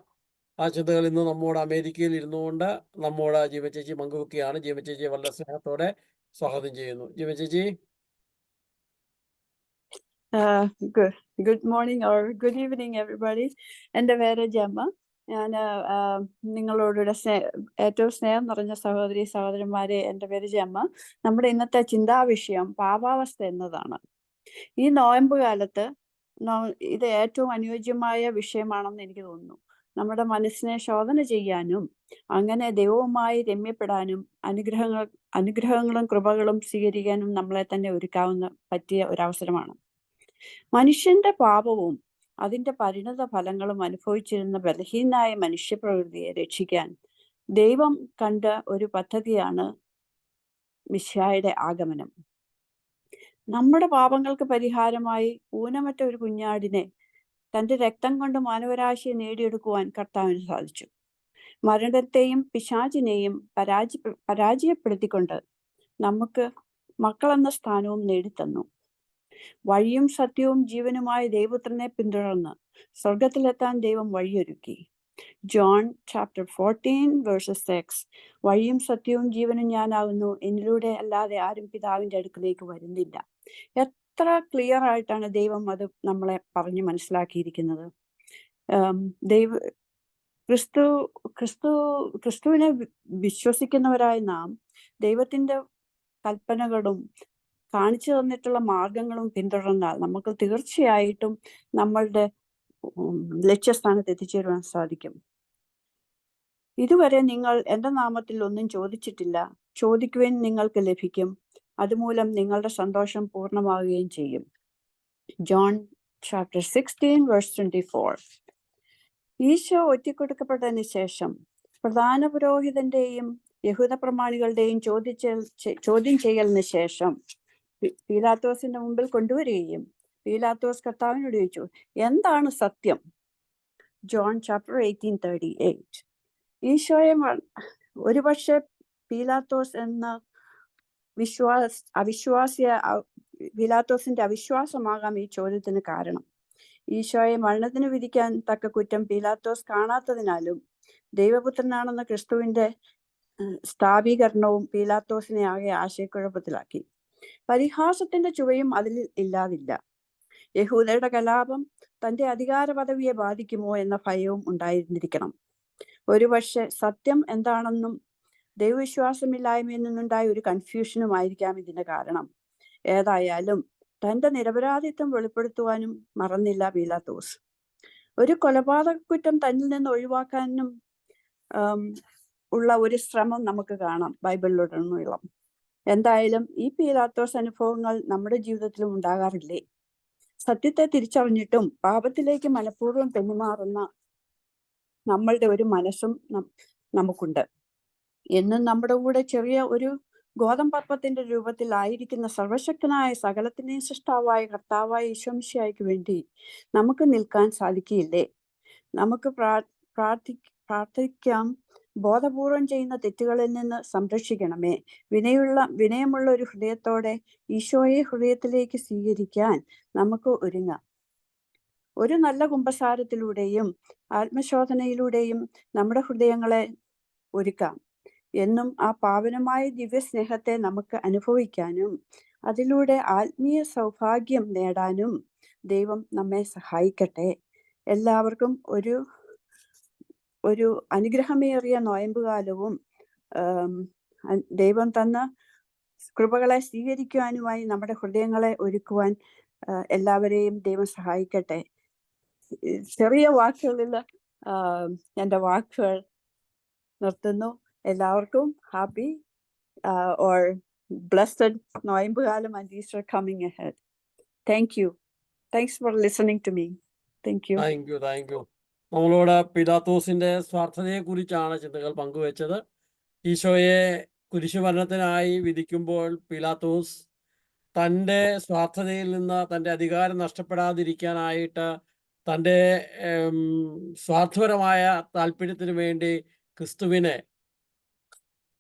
ആ ചിന്തകൾ ഇന്ന് നമ്മോട് അമേരിക്കയിൽ ഇരുന്നുകൊണ്ട് നമ്മോട് ജീമ ചേച്ചി പങ്കുവെക്കുകയാണ്. ജീമ ചേച്ചിയെ വളരെ സ്നേഹത്തോടെ സ്വാഗതം ചെയ്യുന്നു. ജീമ ചേച്ചി. Good morning or good evening everybody. എൻ്റെ പേര് ജമ്മ. ഞാൻ നിങ്ങളോടുകൂടെ ഏറ്റവും സ്നേഹം നിറഞ്ഞ സഹോദരി സഹോദരന്മാരെ, എൻ്റെ പേര് ജമ്മ. നമ്മുടെ ഇന്നത്തെ ചിന്താവിഷയം പാപാവസ്ഥ എന്നതാണ്. ഈ നോയമ്പ് കാലത്ത് ഇത് ഏറ്റവും അനുയോജ്യമായ വിഷയമാണെന്ന് എനിക്ക് തോന്നുന്നു. നമ്മുടെ മനസ്സിനെ ശോധന ചെയ്യാനും അങ്ങനെ ദൈവവുമായി രമ്യപ്പെടാനും അനുഗ്രഹങ്ങളും കൃപകളും സ്വീകരിക്കാനും നമ്മളെ തന്നെ ഒരുക്കാവുന്ന പറ്റിയ ഒരവസരമാണ്. മനുഷ്യന്റെ പാപവും അതിന്റെ പരിണത ഫലങ്ങളും അനുഭവിച്ചിരുന്ന ബലഹീനായ മനുഷ്യപ്രകൃതിയെ രക്ഷിക്കാൻ ദൈവം കണ്ട ഒരു പദ്ധതിയാണ് മിശിഹായുടെ ആഗമനം. നമ്മുടെ പാപങ്ങൾക്ക് പരിഹാരമായി ഊനമറ്റ ഒരു കുഞ്ഞാടിനെ തന്റെ രക്തം കൊണ്ട് മാനവരാശിയെ നേടിയെടുക്കുവാൻ കർത്താവിന് സാധിച്ചു. മരണത്തെയും പിശാചിനെയും പരാജയപ്പെടുത്തിക്കൊണ്ട് നമുക്ക് മക്കളെന്ന സ്ഥാനവും നേടിത്തന്നു. വഴിയും സത്യവും ജീവനുമായ ദൈവപുത്രനെ പിന്തുടർന്ന് സ്വർഗത്തിലെത്താൻ ദൈവം വഴിയൊരുക്കി. ജോൺ ചാപ്റ്റർ 14:6 വഴിയും സത്യവും ജീവനും ഞാനാകുന്നു, എന്നിലൂടെ അല്ലാതെ ആരും പിതാവിന്റെ അടുക്കിലേക്ക് വരുന്നില്ല. എത്ര ക്ലിയർ ആയിട്ടാണ് ദൈവം അത് നമ്മളെ പറഞ്ഞ് മനസ്സിലാക്കിയിരിക്കുന്നത്. ക്രിസ്തുവിനെ വിശ്വസിക്കുന്നവരായ നാം ദൈവത്തിന്റെ കൽപ്പനകളും കാണിച്ചു തന്നിട്ടുള്ള മാർഗങ്ങളും പിന്തുടർന്നാൽ നമുക്ക് തീർച്ചയായിട്ടും നമ്മളുടെ ലക്ഷ്യസ്ഥാനത്ത് എത്തിച്ചേരുവാൻ സാധിക്കും. ഇതുവരെ നിങ്ങൾ എൻ്റെ നാമത്തിൽ ഒന്നും ചോദിച്ചിട്ടില്ല, ചോദിക്കുവാൻ നിങ്ങൾക്ക് ലഭിക്കും, അതുമൂലം നിങ്ങളുടെ സന്തോഷം പൂർണ്ണമാവുകയും ചെയ്യും. John chapter 16:24. ഈശോ ഒറ്റിക്കൊടുക്കപ്പെട്ടതിന് ശേഷം പ്രധാന പുരോഹിതന്റെയും യഹൂദ പ്രമാണികളുടെയും ചോദ്യം ചെയ്യലിന് ശേഷം പീലാത്തോസിന്റെ മുമ്പിൽ കൊണ്ടുവരികയും പീലാത്തോസ് കർത്താവിനോട് ചോദിച്ചു, എന്താണ് സത്യം? John chapter 18:38. ഈശോയെ ഒരുപക്ഷെ പീലാത്തോസ് എന്ന പീലാത്തോസിന്റെ അവിശ്വാസമാകാം ഈ ചോദ്യത്തിന് കാരണം. ഈശോയെ മരണത്തിന് വിധിക്കാൻ തക്ക കുറ്റം പീലാത്തോസ് കാണാത്തതിനാലും ദൈവപുത്രനാണെന്ന ക്രിസ്തുവിന്റെ സ്ഥാപീകരണവും പീലാത്തോസിനെ ആകെ ആശയക്കുഴപ്പത്തിലാക്കി. പരിഹാസത്തിന്റെ ചുവയും അതിൽ ഇല്ലാതില്ല. യഹൂദരുടെ കലാപം തന്റെ അധികാര പദവിയെ ബാധിക്കുമോ എന്ന ഭയവും ഉണ്ടായിരുന്നിരിക്കണം. ഒരുപക്ഷെ സത്യം എന്താണെന്നും ദൈവവിശ്വാസമില്ലായ്മയിൽ നിന്നുണ്ടായ ഒരു കൺഫ്യൂഷനുമായിരിക്കാം ഇതിന്റെ കാരണം. ഏതായാലും തന്റെ നിരപരാധിത്വം വെളിപ്പെടുത്തുവാനും മറന്നില്ല പീലാത്തോസ്. ഒരു കൊലപാതക കുറ്റം തന്നിൽ നിന്ന് ഒഴിവാക്കാനും ഉള്ള ഒരു ശ്രമം നമുക്ക് കാണാം ബൈബിളിലുടനീളം. എന്തായാലും ഈ പീലാത്തോസ് അനുഭവങ്ങൾ നമ്മുടെ ജീവിതത്തിലും ഉണ്ടാകാറില്ലേ? സത്യത്തെ തിരിച്ചറിഞ്ഞിട്ടും പാപത്തിലേക്ക് മനഃപൂർവ്വം പെരുമാറുന്ന നമ്മളുടെ ഒരു മനസ്സും നമുക്കുണ്ട്. എന്നും നമ്മുടെ കൂടെ ചെറിയ ഒരു ഗോതമ്പർപ്പത്തിന്റെ രൂപത്തിൽ ആയിരിക്കുന്ന സർവശക്തനായ സകലത്തിന്റെയും സൃഷ്ടാവായ കർത്താവായ ഈശോ മിശിഹായ്ക്ക് വേണ്ടി നമുക്ക് നിൽക്കാൻ സാധിക്കില്ലേ? നമുക്ക് പ്രാർത്ഥിക്കാം, ബോധപൂർവം ചെയ്യുന്ന തെറ്റുകളിൽ നിന്ന് സംരക്ഷിക്കണമേ. വിനയമുള്ള ഒരു ഹൃദയത്തോടെ ഈശോയെ ഹൃദയത്തിലേക്ക് സ്വീകരിക്കാൻ നമുക്ക് ഒരുങ്ങാം. ഒരു നല്ല കുമ്പസാരത്തിലൂടെയും ആത്മശോധനയിലൂടെയും നമ്മുടെ ഹൃദയങ്ങളെ ഒരുക്കാം. എന്നും ആ പാവനമായ ദിവ്യസ്നേഹത്തെ നമുക്ക് അനുഭവിക്കാനും അതിലൂടെ ആത്മീയ സൗഭാഗ്യം നേടാനും ദൈവം നമ്മെ സഹായിക്കട്ടെ. എല്ലാവർക്കും ഒരു അനുഗ്രഹമേറിയ നോയമ്പുകാലവും ദൈവം തന്ന കൃപകളെ സ്വീകരിക്കുവാനുമായി നമ്മുടെ ഹൃദയങ്ങളെ ഒരുക്കുവാൻ എല്ലാവരെയും ദൈവം സഹായിക്കട്ടെ. ചെറിയ വാക്കുകളിൽ എൻ്റെ വാക്കുകൾ നിർത്തുന്നു. എല്ലാവർക്കും ഹാപ്പി ഓർ ബ്ലെസ്ഡ് നോയമ്പുകാലം and Easter coming ahead. Thank you. Thanks for listening to me. Thank you. Thank you. നമ്മളോട് പീലാത്തോസിന്റെ സ്വാർത്ഥതയെ കുറിച്ചാണ് ചിന്തകൾ പങ്കുവെച്ചത്. ഈശോയെ കുരിശുമരണത്തിനായി വിധിക്കുമ്പോൾ പീലാത്തോസ് തൻ്റെ സ്വാർത്ഥതയിൽ നിന്ന് തൻ്റെ അധികാരം നഷ്ടപ്പെടാതിരിക്കാനായിട്ട് തൻ്റെ സ്വാർത്ഥപരമായ താല്പര്യത്തിന് വേണ്ടി ക്രിസ്തുവിനെ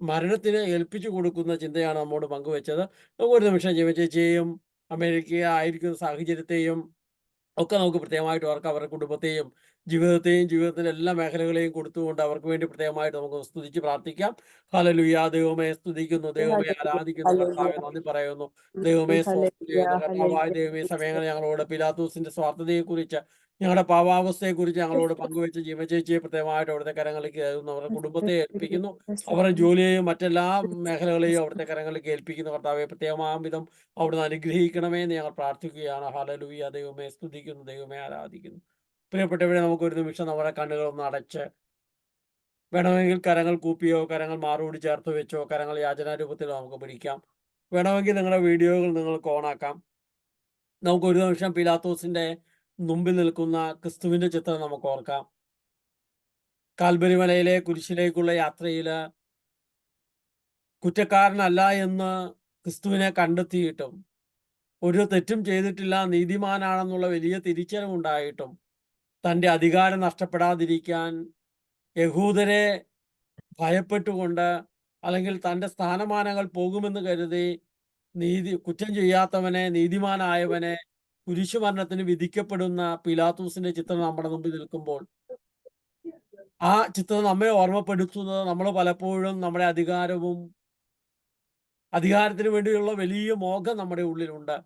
മരണത്തിന് ഏൽപ്പിച്ചു കൊടുക്കുന്ന ചിന്തയാണ് നമ്മോട് പങ്കുവെച്ചത്. ഒരു നിമിഷം ജീവചേച്ചിയെയും അമേരിക്ക ആയിരിക്കുന്ന സാഹചര്യത്തെയും ഒക്കെ നമുക്ക് പ്രത്യേകമായിട്ട് ഓർക്കാം. അവരുടെ കുടുംബത്തെയും ജീവിതത്തിൻ്റെ എല്ലാ മേഖലകളെയും കൊടുത്തുകൊണ്ട് അവർക്ക് വേണ്ടി പ്രത്യേകമായിട്ട് നമുക്ക് സ്തുതിച്ച് പ്രാർത്ഥിക്കാം. ഹല്ലേലൂയ. ദൈവമേ സ്തുതിക്കുന്നു, ദൈവമേ ആരാധിക്കുന്നു, കർത്താവേ നന്ദി പറയുന്നു, ദൈവമേ സ്തോത്രം ചെയ്യുന്നു. കർത്താവായ ദൈവമേ സമയങ്ങൾ ഞങ്ങളോട് പീലാത്തോസിന്റെ സ്വാർത്ഥതയെക്കുറിച്ച്, ഞങ്ങളുടെ പാവാവസ്ഥയെക്കുറിച്ച് ഞങ്ങളോട് പങ്കുവെച്ച് ജീവചേച്ചിയെ പ്രത്യേകമായിട്ട് അവിടുത്തെ കരങ്ങളിലേക്ക് ഏൽക്കുന്നു. അവരുടെ കുടുംബത്തെ ഏൽപ്പിക്കുന്നു, അവരുടെ ജോലിയെയും മറ്റെല്ലാ മേഖലകളെയും അവിടുത്തെ കരങ്ങളിലേക്ക് ഏൽപ്പിക്കുന്നു. കർത്താവെ പ്രത്യേകമാം വിധം അവിടുന്ന് അനുഗ്രഹിക്കണമേ എന്ന് ഞങ്ങൾ പ്രാർത്ഥിക്കുകയാണ്. ഹല്ലേലൂയ. ദൈവമേ സ്തുതിക്കുന്നു, ദൈവമേ ആരാധിക്കുന്നു. പ്രിയപ്പെട്ടവരെ, നമുക്കൊരു നിമിഷം നമ്മുടെ കണ്ണുകളൊന്ന് അടച്ച് വേണമെങ്കിൽ കരങ്ങൾ കൂപ്പിയോ കരങ്ങൾ മാറോട് ചേർത്ത് വെച്ചോ കരങ്ങൾ യാചനാരൂപത്തിലോ നമുക്ക് പിടിക്കാം. വേണമെങ്കിൽ നിങ്ങളുടെ വീഡിയോകൾ നിങ്ങൾക്ക് ഓണാക്കാം. നമുക്കൊരു നിമിഷം പീലാത്തോസിന്റെ മുമ്പിൽ നിൽക്കുന്ന ക്രിസ്തുവിന്റെ ചിത്രം നമുക്ക് ഓർക്കാം. കാൽവരി മലയിലെ കുരിശിലേക്കുള്ള യാത്രയിൽ കുറ്റക്കാരനല്ല എന്ന് ക്രിസ്തുവിനെ കണ്ടെത്തിയിട്ടും ഒരു തെറ്റും ചെയ്തിട്ടില്ല, നീതിമാനാണെന്നുള്ള വലിയ തിരിച്ചറിവുണ്ടായിട്ടും തൻ്റെ അധികാരം നഷ്ടപ്പെടാതിരിക്കാൻ യഹൂദരെ ഭയപ്പെട്ടുകൊണ്ട് അല്ലെങ്കിൽ തൻ്റെ സ്ഥാനമാനങ്ങൾ പോകുമെന്ന് കരുതി കുറ്റം ചെയ്യാത്തവനെ, നീതിമാനായവനെ കുരിശുമരണത്തിന് വിധിക്കപ്പെടുന്ന പീലാത്തോസിന്റെ ചിത്രം നമ്മുടെ മുമ്പിൽ നിൽക്കുമ്പോൾ ആ ചിത്രം നമ്മെ ഓർമ്മപ്പെടുത്തുന്നത് നമ്മൾ പലപ്പോഴും നമ്മുടെ അധികാരത്തിന് വേണ്ടിയുള്ള വലിയ മോഹം നമ്മുടെ ഉള്ളിലുണ്ട്.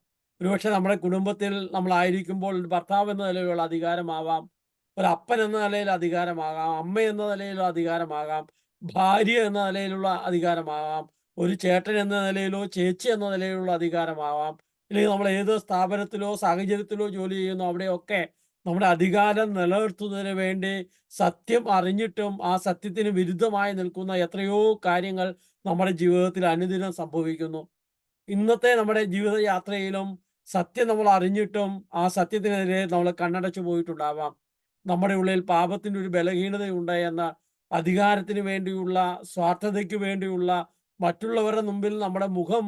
ഒരുപക്ഷെ നമ്മുടെ കുടുംബത്തിൽ നമ്മളായിരിക്കുമ്പോൾ ഭർത്താവ് എന്ന നിലയിലുള്ള അധികാരമാവാം, ഒരു അപ്പൻ എന്ന നിലയിൽ അധികാരമാകാം, അമ്മ എന്ന നിലയിലുള്ള അധികാരമാകാം, ഭാര്യ എന്ന നിലയിലുള്ള അധികാരമാകാം, ഒരു ചേട്ടൻ എന്ന നിലയിലോ ചേച്ചി എന്ന നിലയിലുള്ള അധികാരമാവാം, അല്ലെങ്കിൽ നമ്മൾ ഏത് സ്ഥാപനത്തിലോ സാഹചര്യത്തിലോ ജോലി ചെയ്യുന്നു അവിടെയൊക്കെ നമ്മുടെ അധികാരം നിലനിർത്തുന്നതിന് വേണ്ടി സത്യം അറിഞ്ഞിട്ടും ആ സത്യത്തിന് വിരുദ്ധമായി നിൽക്കുന്ന എത്രയോ കാര്യങ്ങൾ നമ്മുടെ ജീവിതത്തിൽ അനുദിനം സംഭവിക്കുന്നു. ഇന്നത്തെ നമ്മുടെ ജീവിതയാത്രയിലും സത്യം നമ്മൾ അറിഞ്ഞിട്ടും ആ സത്യത്തിനെതിരെ നമ്മൾ കണ്ണടച്ചു പോയിട്ടുണ്ടാവാം. നമ്മുടെ ഉള്ളിൽ പാപത്തിൻ്റെ ഒരു ബലഹീനതയുണ്ട് എന്ന് അധികാരത്തിന് വേണ്ടിയുള്ള, സ്വാർത്ഥതയ്ക്ക് വേണ്ടിയുള്ള, മറ്റുള്ളവരുടെ മുമ്പിൽ നമ്മുടെ മുഖം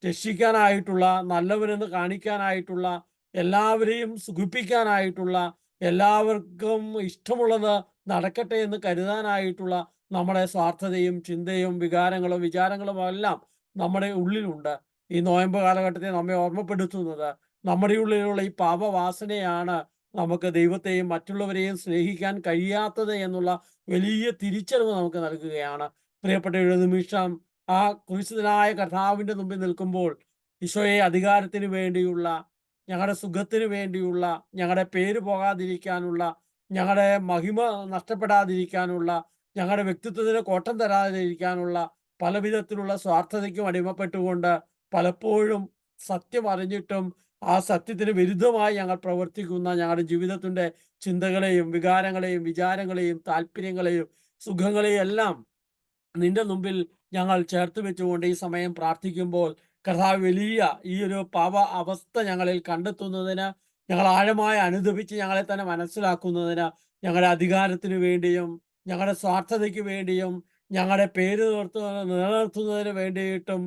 രക്ഷിക്കാനായിട്ടുള്ള, നല്ലവരെന്ന് കാണിക്കാനായിട്ടുള്ള, എല്ലാവരെയും സുഖിപ്പിക്കാനായിട്ടുള്ള, എല്ലാവർക്കും ഇഷ്ടമുള്ളത് നടക്കട്ടെ എന്ന് കരുതാനായിട്ടുള്ള നമ്മുടെ സ്വാർത്ഥതയും ചിന്തയും വികാരങ്ങളും വിചാരങ്ങളും എല്ലാം നമ്മുടെ ഉള്ളിലുണ്ട്. ഈ നോയമ്പ് കാലഘട്ടത്തെ നമ്മെ ഓർമ്മപ്പെടുത്തുന്നത് നമ്മുടെ ഉള്ളിലുള്ള ഈ പാപവാസനയാണ് നമുക്ക് ദൈവത്തെയും മറ്റുള്ളവരെയും സ്നേഹിക്കാൻ കഴിയാത്തത് എന്നുള്ള വലിയ തിരിച്ചറിവ് നമുക്ക് നൽകുകയാണ്. പ്രിയപ്പെട്ട ഒരു നിമിഷം ആ ക്രൂശിതനായ കർത്താവിന്റെ മുമ്പിൽ നിൽക്കുമ്പോൾ ഈശോയെ അധികാരത്തിന് വേണ്ടിയുള്ള, ഞങ്ങളുടെ സുഖത്തിന് വേണ്ടിയുള്ള, ഞങ്ങളുടെ പേര് പോകാതിരിക്കാനുള്ള, ഞങ്ങളുടെ മഹിമ നഷ്ടപ്പെടാതിരിക്കാനുള്ള, ഞങ്ങളുടെ വ്യക്തിത്വത്തിന് കോട്ടം തരാതിരിക്കാനുള്ള പലവിധത്തിലുള്ള സ്വാർത്ഥതയ്ക്കും അടിമപ്പെട്ടുകൊണ്ട് പലപ്പോഴും സത്യം അറിഞ്ഞിട്ടും ആ സത്യത്തിന് വിരുദ്ധമായി ഞങ്ങൾ പ്രവർത്തിക്കുന്ന ഞങ്ങളുടെ ജീവിതത്തിന്റെ ചിന്തകളെയും വികാരങ്ങളെയും വിചാരങ്ങളെയും താല്പര്യങ്ങളെയും സുഖങ്ങളെയും എല്ലാം നിന്റെ മുമ്പിൽ ഞങ്ങൾ ചേർത്ത് വെച്ചുകൊണ്ട് ഈ സമയം പ്രാർത്ഥിക്കുമ്പോൾ കർത്താവ് വലിയ ഈ ഒരു പാപ അവസ്ഥ ഞങ്ങളിൽ കണ്ടെത്തുന്നതിന്, ഞങ്ങൾ ആഴമായി അനുദപിച്ച് ഞങ്ങളെ തന്നെ മനസ്സിലാക്കുന്നതിന്, ഞങ്ങളുടെ അധികാരത്തിന് വേണ്ടിയും ഞങ്ങളുടെ സ്വാർത്ഥതയ്ക്ക് വേണ്ടിയും ഞങ്ങളുടെ പേര് നിലനിർത്തുന്നതിന് വേണ്ടിയിട്ടും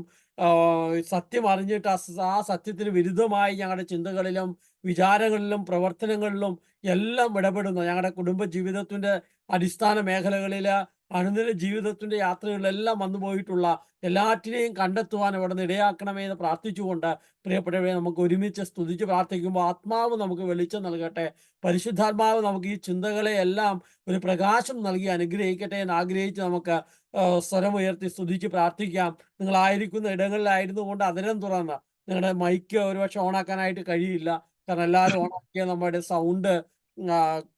സത്യം അറിഞ്ഞിട്ട് ആ സത്യത്തിന് വിരുദ്ധമായി ഞങ്ങളുടെ ചിന്തകളിലും വിചാരങ്ങളിലും പ്രവർത്തനങ്ങളിലും എല്ലാം ഇടപെടുന്ന ഞങ്ങളുടെ കുടുംബ ജീവിതത്തിന്റെ അടിസ്ഥാന മേഖലകളിൽ, അനുദിന ജീവിതത്തിന്റെ യാത്രകളിലെല്ലാം വന്നുപോയിട്ടുള്ള എല്ലാറ്റിനെയും കണ്ടെത്തുവാൻ അവിടെ നിന്ന് ഇടയാക്കണമേ എന്ന് പ്രാർത്ഥിച്ചുകൊണ്ട് പ്രിയപ്പെട്ടവരെ നമുക്ക് ഒരുമിച്ച് സ്തുതിച്ച് പ്രാർത്ഥിക്കുമ്പോൾ ആത്മാവ് നമുക്ക് വെളിച്ചം നൽകട്ടെ. പരിശുദ്ധാത്മാവ് നമുക്ക് ഈ ചിന്തകളെ എല്ലാം ഒരു പ്രകാശം നൽകി അനുഗ്രഹിക്കട്ടെ എന്ന് ആഗ്രഹിച്ച് നമുക്ക് സ്വരമുയർത്തി സ്തുതിച്ച് പ്രാർത്ഥിക്കാം. നിങ്ങളായിരിക്കുന്ന ഇടങ്ങളിലായിരുന്നു കൊണ്ട് അതിരം തുറന്ന്, നിങ്ങളുടെ മൈക്ക് ഒരുപക്ഷെ ഓണാക്കാനായിട്ട് കഴിയില്ല, കാരണം എല്ലാവരും ഓണാക്കിയാൽ നമ്മുടെ സൗണ്ട്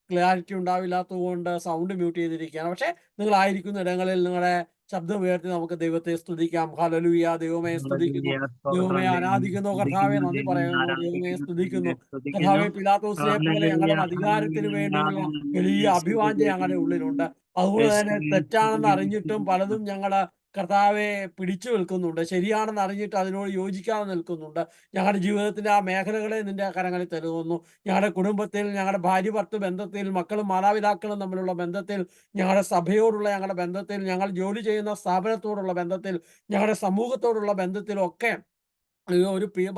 ക്ലാരിറ്റി ഉണ്ടാവില്ലാത്തത് കൊണ്ട് സൗണ്ട് മ്യൂട്ട് ചെയ്തിരിക്കുകയാണ്. പക്ഷെ നിങ്ങളായിരിക്കുന്ന ഇടങ്ങളിൽ നിങ്ങളുടെ ശബ്ദം ഉയർത്തി നമുക്ക് ദൈവത്തെ സ്തുതിക്കാം. ഹല്ലേലൂയ. ദൈവമേ സ്തുതിക്കുന്നു, ദൈവമേ ആരാധിക്കുന്നു, കർത്താവെ നന്ദി പറയുന്നു, ദൈവമേ സ്തുതിക്കുന്നു. കർത്താവെ പിലാത്തോസിനെ പോലെ ഞങ്ങളുടെ അധികാരത്തിന് വേണ്ടിയുള്ള വലിയ അഭിവാഞ്ച ഞങ്ങളുടെ ഉള്ളിലുണ്ട്. അതുകൊണ്ട് തന്നെ തെറ്റാണെന്ന് അറിഞ്ഞിട്ടും പലതും ഞങ്ങള് കർത്താവെ പിടിച്ചു നിൽക്കുന്നുണ്ട്. ശരിയാണെന്ന് അറിഞ്ഞിട്ട് അതിനോട് യോജിക്കാതെ നിൽക്കുന്നുണ്ട്. ഞങ്ങളുടെ ജീവിതത്തിന്റെ ആ മേഖലകളെ നിന്റെ കരങ്ങളിൽ തരുന്നു. ഞങ്ങളുടെ കുടുംബത്തിൽ, ഞങ്ങളുടെ ഭാര്യ ഭർത്തൃ ബന്ധത്തിൽ, മക്കളും മാതാപിതാക്കളും തമ്മിലുള്ള ബന്ധത്തിൽ, ഞങ്ങളുടെ സഭയോടുള്ള ഞങ്ങളുടെ ബന്ധത്തിൽ, ഞങ്ങൾ ജോലി ചെയ്യുന്ന സ്ഥാപനത്തോടുള്ള ബന്ധത്തിൽ, ഞങ്ങളുടെ സമൂഹത്തോടുള്ള ബന്ധത്തിലൊക്കെ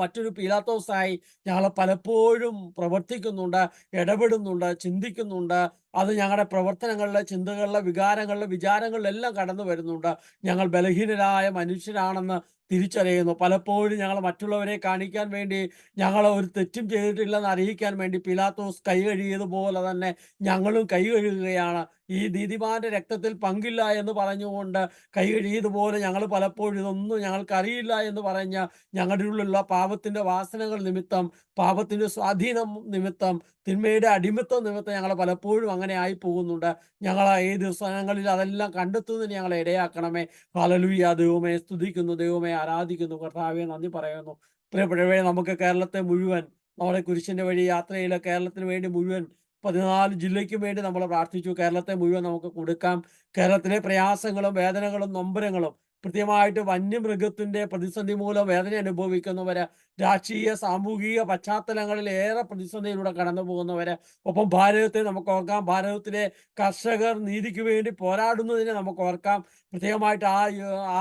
മറ്റൊരു പീലാത്തോസായി ഞങ്ങൾ പലപ്പോഴും പ്രവർത്തിക്കുന്നുണ്ട്, ഇടപെടുന്നുണ്ട്, ചിന്തിക്കുന്നുണ്ട്. അത് ഞങ്ങളുടെ പ്രവർത്തനങ്ങളിലെ, ചിന്തകളിലെ, വികാരങ്ങളിലെ, വിചാരങ്ങളിലെല്ലാം കടന്നു വരുന്നുണ്ട്. ഞങ്ങൾ ബലഹീനരായ മനുഷ്യരാണെന്ന് തിരിച്ചറിയുന്നു. പലപ്പോഴും ഞങ്ങൾ മറ്റുള്ളവരെ കാണിക്കാൻ വേണ്ടി, ഞങ്ങൾ ഒരു തെറ്റും ചെയ്തിട്ടില്ലെന്ന് അറിയിക്കാൻ വേണ്ടി പീലാത്തോസ് കൈ കഴുകിയതുപോലെ തന്നെ ഞങ്ങളും കൈ കഴുകുകയാണ്. ഈ നീതിമാന്റെ രക്തത്തിൽ പങ്കില്ല എന്ന് പറഞ്ഞുകൊണ്ട് കൈ കഴുകിയതുപോലെ ഞങ്ങൾ പലപ്പോഴും ഇതൊന്നും ഞങ്ങൾക്കറിയില്ല എന്ന് പറഞ്ഞ ഞങ്ങളുടെ ഉള്ളിലുള്ള പാപത്തിന്റെ വാസനകൾ നിമിത്തം, പാപത്തിന്റെ സ്വാധീനം നിമിത്തം, തിന്മയുടെ അടിമത്വം നിമിത്തം ഞങ്ങൾ പലപ്പോഴും അങ്ങനെ ആയി പോകുന്നുണ്ട്. ഞങ്ങൾ ഈ ദിവസങ്ങളിൽ അതെല്ലാം കണ്ടെത്തുന്നതിന് ഞങ്ങളെ ഇടയാക്കണമേ. ഹല്ലേലൂയ. ദൈവമേ സ്തുതിക്കുന്നു, ദൈവമേ ആരാധിക്കുന്നു, കർത്താവേ നന്ദി പറയുന്നു. പ്രിയപ്പെട്ടവരെ, നമുക്ക് കേരളത്തെ മുഴുവൻ നമ്മുടെ കുരിശിന്റെ വഴി യാത്രയിൽ കേരളത്തിന് വേണ്ടി മുഴുവൻ 14 ജില്ലയ്ക്കും വേണ്ടി നമ്മൾ പ്രാർത്ഥിച്ചു. കേരളത്തെ മുഴുവൻ നമുക്ക് കൊടുക്കാം. കേരളത്തിലെ പ്രയാസങ്ങളും വേദനകളും നൊമ്പരങ്ങളും, കൃത്യമായിട്ട് വന്യമൃഗത്തിന്റെ പ്രതിസന്ധി മൂലം വേദന അനുഭവിക്കുന്നവര്, രാഷ്ട്രീയ സാമൂഹിക പശ്ചാത്തലങ്ങളിൽ ഏറെ പ്രതിസന്ധിയിലൂടെ കടന്നു പോകുന്നവര്, ഒപ്പം ഭാരതത്തെ നമുക്ക് ഓർക്കാം. ഭാരതത്തിലെ കർഷകർ നീതിക്ക് വേണ്ടി പോരാടുന്നതിനെ നമുക്ക് ഓർക്കാം. പ്രത്യേകമായിട്ട്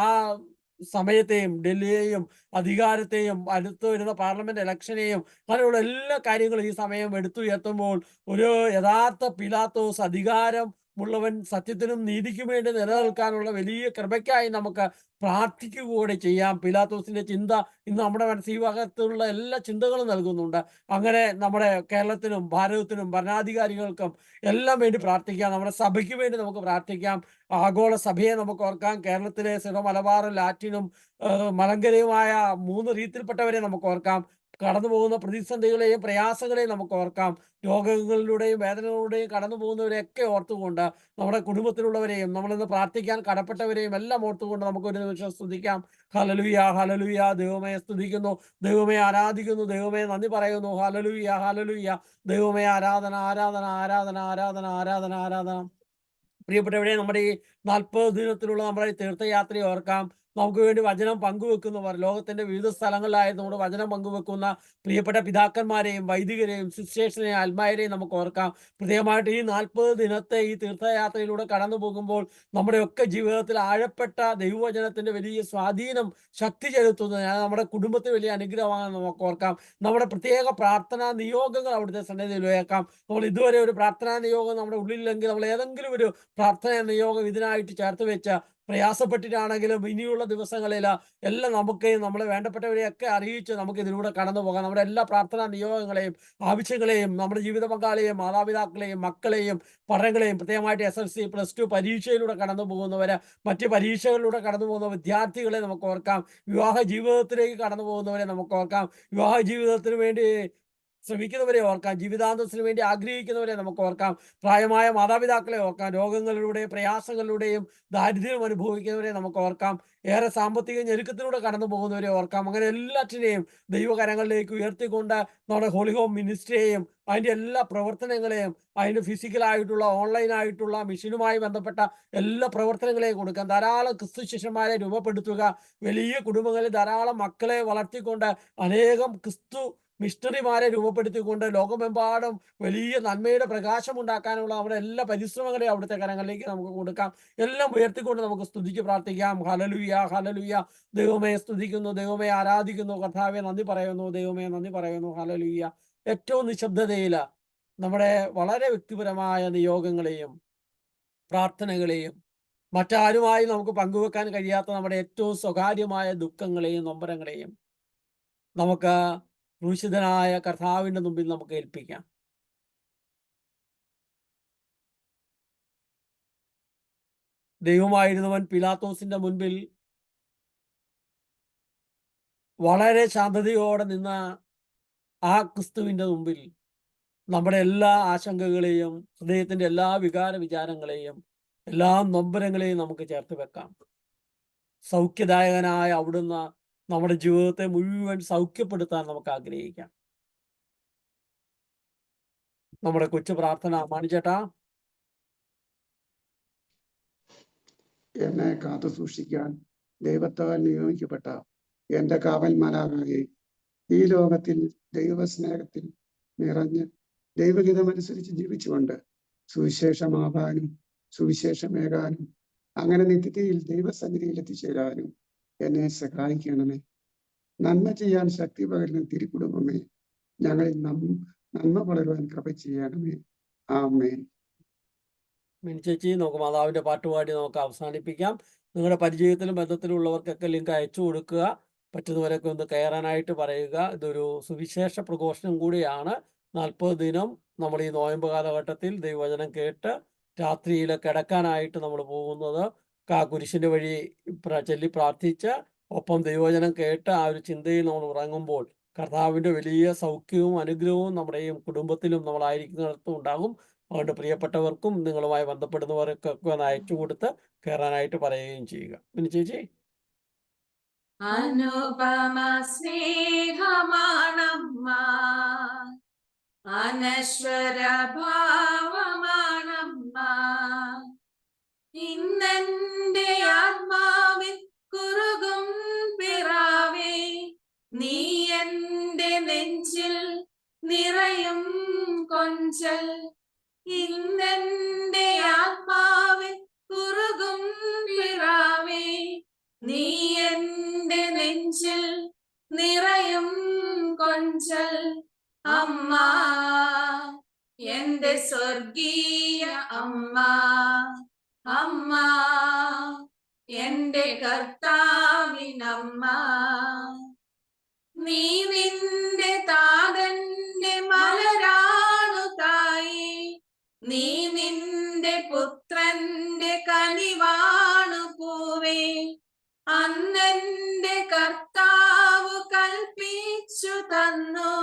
ആ സമയത്തെയും ഡൽഹിയെയും അധികാരത്തെയും അടുത്ത് വരുന്ന പാർലമെന്റ് ഇലക്ഷനെയും അങ്ങനെയുള്ള എല്ലാ കാര്യങ്ങളും ഈ സമയം എടുത്തുയർത്തുമ്പോൾ ഒരു യഥാർത്ഥ പീലാത്തോസ്, അധികാരം ഉള്ളവൻ, സത്യത്തിനും നീതിക്കും വേണ്ടി നിലനിൽക്കാനുള്ള വലിയ കൃപയ്ക്കായി നമുക്ക് പ്രാർത്ഥിക്കുക ചെയ്യാം. പീലാത്തോസിന്റെ ചിന്ത ഇന്ന് നമ്മുടെ മനസ്സിൽ ഈ ഭാഗത്തുള്ള എല്ലാ ചിന്തകളും നൽകുന്നുണ്ട്. അങ്ങനെ നമ്മുടെ കേരളത്തിനും ഭാരതത്തിനും ഭരണാധികാരികൾക്കും എല്ലാം വേണ്ടി പ്രാർത്ഥിക്കാം. നമ്മുടെ സഭയ്ക്ക് വേണ്ടി നമുക്ക് പ്രാർത്ഥിക്കാം. ആഗോള സഭയെ നമുക്ക് ഓർക്കാം. കേരളത്തിലെ സിറോ മലബാറും ലാറ്റിനും മലങ്കരയുമായ 3 രീതിയിൽപ്പെട്ടവരെ നമുക്ക് ഓർക്കാം. കടന്നു പോകുന്ന പ്രതിസന്ധികളെയും പ്രയാസങ്ങളെയും നമുക്ക് ഓർക്കാം. രോഗങ്ങളിലൂടെയും വേദനകളിലൂടെയും കടന്നു പോകുന്നവരെയൊക്കെ ഓർത്തുകൊണ്ട്, നമ്മുടെ കുടുംബത്തിലുള്ളവരെയും നമ്മളിന്ന് പ്രാർത്ഥിക്കാൻ കടപ്പെട്ടവരെയും എല്ലാം ഓർത്തുകൊണ്ട് നമുക്ക് ഒരു നിമിഷം സ്തുതിക്കാം. Hallelujah, hallelujah. ദൈവമേ സ്തുതിക്കുന്നു, ദൈവമേ ആരാധിക്കുന്നു, ദൈവമേ നന്ദി പറയുന്നു. Hallelujah, hallelujah. ദൈവമേ ആരാധന, ആരാധന, ആരാധന, ആരാധന, ആരാധന, ആരാധന. പ്രിയപ്പെട്ടവരെ, നമ്മുടെ ഈ 40 ദിനത്തിലുള്ള നമ്മുടെ തീർത്ഥയാത്രയെ ഓർക്കാം. നമുക്ക് വേണ്ടി വചനം പങ്കുവെക്കുന്നവർ, ലോകത്തിന്റെ വിവിധ സ്ഥലങ്ങളിലായതുകൊണ്ട് വചനം പങ്കുവെക്കുന്ന പ്രിയപ്പെട്ട പിതാക്കന്മാരെയും വൈദികരെയും സിസ്റ്റേഴ്സിനെയും അൽമായരെയും നമുക്ക് ഓർക്കാം. പ്രത്യേകമായിട്ട് ഈ 40 ദിനത്തെ ഈ തീർത്ഥയാത്രയിലൂടെ കടന്നു പോകുമ്പോൾ നമ്മുടെയൊക്കെ ജീവിതത്തിൽ ആഴപ്പെട്ട ദൈവവചനത്തിന്റെ വലിയ സ്വാധീനം ശക്തി ചെലുത്തുന്നത് നമ്മുടെ കുടുംബത്തിൽ വലിയ അനുഗ്രഹമാണ് നമുക്ക് ഓർക്കാം. നമ്മുടെ പ്രത്യേക പ്രാർത്ഥനാ നിയോഗങ്ങൾ അവിടുത്തെ സന്നിധിയിൽ ഉയർക്കാം. നമ്മൾ ഇതുവരെ ഒരു പ്രാർത്ഥനാ നിയോഗം നമ്മുടെ ഉള്ളിലില്ലെങ്കിൽ നമ്മൾ ഏതെങ്കിലും ഒരു പ്രാർത്ഥനാ നിയോഗം ഇതിനായിട്ട് ചേർത്ത് വെച്ച പ്രയാസപ്പെട്ടിട്ടാണെങ്കിലും ഇനിയുള്ള ദിവസങ്ങളിൽ എല്ലാം നമുക്ക് നമ്മളെ വേണ്ടപ്പെട്ടവരെയൊക്കെ അറിയിച്ച് നമുക്ക് ഇതിലൂടെ കടന്നു പോകാം. നമ്മുടെ എല്ലാ പ്രാർത്ഥനാ നിയോഗങ്ങളെയും ആവശ്യങ്ങളെയും നമ്മുടെ ജീവിത പങ്കാളിയെയും മാതാപിതാക്കളെയും മക്കളെയും പഠനങ്ങളെയും പ്രത്യേകമായിട്ട് SSLC +2 പരീക്ഷയിലൂടെ കടന്നു പോകുന്നവരെ, മറ്റ് പരീക്ഷകളിലൂടെ കടന്നു പോകുന്ന വിദ്യാർത്ഥികളെ നമുക്ക് ഓർക്കാം. വിവാഹ ജീവിതത്തിലേക്ക് കടന്നു പോകുന്നവരെ നമുക്ക് ഓർക്കാം. വിവാഹ ജീവിതത്തിന് വേണ്ടി ശ്രമിക്കുന്നവരെ ഓർക്കാം. ജീവിതാന്തസ്സിന് വേണ്ടി ആഗ്രഹിക്കുന്നവരെ നമുക്ക് ഓർക്കാം. പ്രായമായ മാതാപിതാക്കളെ ഓർക്കാം. രോഗങ്ങളിലൂടെയും പ്രയാസങ്ങളിലൂടെയും ദാരിദ്ര്യം അനുഭവിക്കുന്നവരെ നമുക്ക് ഓർക്കാം. ഏറെ സാമ്പത്തിക ഞെരുക്കത്തിലൂടെ കടന്നു പോകുന്നവരെ ഓർക്കാം. അങ്ങനെ എല്ലാറ്റിനെയും ദൈവകരങ്ങളിലേക്ക് ഉയർത്തിക്കൊണ്ട് നമ്മുടെ ഹോളി ഹോം മിനിസ്ട്രിയെയും അതിൻ്റെ എല്ലാ പ്രവർത്തനങ്ങളെയും അതിൻ്റെ ഫിസിക്കലായിട്ടുള്ള ഓൺലൈനായിട്ടുള്ള മിഷനുമായി ബന്ധപ്പെട്ട എല്ലാ പ്രവർത്തനങ്ങളെയും കൊടുക്കാം. ധാരാളം ക്രിസ്തു ശിഷ്യന്മാരെ രൂപപ്പെടുത്തുക, വലിയ കുടുംബങ്ങളിൽ ധാരാളം മക്കളെ വളർത്തിക്കൊണ്ട് അനേകം ക്രിസ്തു മിഷണറിമാരെ രൂപപ്പെടുത്തിക്കൊണ്ട് ലോകമെമ്പാടും വലിയ നന്മയുടെ പ്രകാശം ഉണ്ടാക്കാനുള്ള നമ്മുടെ എല്ലാ പരിശ്രമങ്ങളെയും അവിടുത്തെ കരങ്ങളിലേക്ക് നമുക്ക് കൊടുക്കാം. എല്ലാം ഉയർത്തിക്കൊണ്ട് നമുക്ക് സ്തുതിച്ച് പ്രാർത്ഥിക്കാം. Hallelujah, hallelujah. ദൈവമേ സ്തുതിക്കുന്നു, ദൈവമേ ആരാധിക്കുന്നു, കർത്താവെ നന്ദി പറയുന്നു, ദൈവമേ നന്ദി പറയുന്നു. ഹല്ലേലൂയ. ഏറ്റവും നിശബ്ദതയിൽ നമ്മുടെ വളരെ വ്യക്തിപരമായ നിയോഗങ്ങളെയും പ്രാർത്ഥനകളെയും മറ്റാരുമായി നമുക്ക് പങ്കുവെക്കാൻ കഴിയാത്ത നമ്മുടെ ഏറ്റവും സ്വകാര്യമായ ദുഃഖങ്ങളെയും നൊമ്പരങ്ങളെയും നമുക്ക് ക്രൂശിതനായ കർത്താവിന്റെ മുമ്പിൽ നമുക്ക് ഏൽപ്പിക്കാം. ദൈവമായിരുന്നവൻ പിലാത്തോസിന്റെ മുൻപിൽ വളരെ ശാന്തതയോടെ നിന്ന ആ ക്രിസ്തുവിന്റെ മുമ്പിൽ നമ്മുടെ എല്ലാ ആശങ്കകളെയും ഹൃദയത്തിന്റെ എല്ലാ വികാര വിചാരങ്ങളെയും എല്ലാ നൊമ്പരങ്ങളെയും നമുക്ക് ചേർത്ത് വെക്കാം. സൗഖ്യദായകനായ അവിടുന്ന് നമ്മുടെ ജീവിതത്തെ മുഴുവൻ സൗഖ്യപ്പെടുത്താൻ നമുക്ക് ആഗ്രഹിക്കാം. നമ്മുടെ കൊച്ചു പ്രാർത്ഥന. മാണിച്ചേട്ടാ. എന്നെ കാത്തു സൂക്ഷിക്കാൻ ദൈവത്താൽ നിയോഗിക്കപ്പെട്ട എൻ്റെ കാവൽ മാലാഖയെ, ഈ ലോകത്തിൽ ദൈവസ്നേഹത്തിൽ നിറഞ്ഞ് ദൈവഹിതമനുസരിച്ച് ജീവിച്ചുകൊണ്ട് സുവിശേഷമാകാനും സുവിശേഷമേകാനും അങ്ങനെ നിത്യതയിൽ ദൈവസന്നിധിയിൽ എത്തിച്ചേരാനും എന്നെ സഹായിക്കണമേ. നന്മ ചെയ്യാൻ ശക്തി പകരുന്ന തിരുക്കുടുംബമേ, ഞങ്ങളിൽ നന്മ വളരുവാൻ കൃപ ചെയ്യണമേ. ആമേൻ. ചേച്ചി, നമുക്ക് മാതാവിന്റെ പാട്ടുപാടി നമുക്ക് അവസാനിപ്പിക്കാം. നിങ്ങളുടെ പരിചയത്തിലും ബന്ധത്തിലും ഉള്ളവർക്കൊക്കെ ലിങ്ക് അയച്ചു കൊടുക്കുക. പറ്റുന്നവരൊക്കെ ഒന്ന് കയറാനായിട്ട് പറയുക. ഇതൊരു സുവിശേഷ പ്രഘോഷണം കൂടിയാണ്. 40 ദിനം നമ്മൾ ഈ നോയമ്പ് കാലഘട്ടത്തിൽ ദൈവവചനം കേട്ട് രാത്രിയിൽ കിടക്കാനായിട്ട് നമ്മൾ പോകുന്നത് കുരിശിന്റെ വഴി ചൊല്ലി പ്രാർത്ഥിച്ച് ഒപ്പം ദൈവവചനം കേട്ട് ആ ഒരു ചിന്തയിൽ നമ്മൾ ഉറങ്ങുമ്പോൾ കർത്താവിന്റെ വലിയ സൗഖ്യവും അനുഗ്രഹവും നമ്മുടെയും കുടുംബത്തിലും നമ്മളായിരിക്കുന്നിടത്തും ഉണ്ടാകും. അതുകൊണ്ട് പ്രിയപ്പെട്ടവർക്കും നിങ്ങളുമായി ബന്ധപ്പെടുന്നവർക്കൊക്കെ ഒന്ന് അയച്ചു കൊടുത്ത് കയറാനായിട്ട് പറയുകയും ചെയ്യുക. പിന്നെ ചേച്ചി. അനുപമ സ്നേഹമാണമ്മ, അനശ്വര ഭാവമാണമ്മ, ഇന്നെന്റെ ആത്മാവിൽ കുറുകും പിറാവേ, നീ എന്റെ നെഞ്ചിൽ നിറയും കൊഞ്ചൽ. ഇന്നെന്റെ ആത്മാവിൽ കുറുകും പിറാവേ, നീ എന്റെ നെഞ്ചിൽ നിറയും കൊഞ്ചൽ. അമ്മ, എന്റെ സ്വർഗീയ അമ്മ, അമ്മ എന്റെ കർത്താവിനമ്മ. നീ നിന്റെ താതന്റെ മലരാണു തായി, നീ നിന്റെ പുത്രന്റെ കനിവാണു പൂവേ. അന്നെന്റെ കർത്താവ് കൽപ്പിച്ചു തന്നു,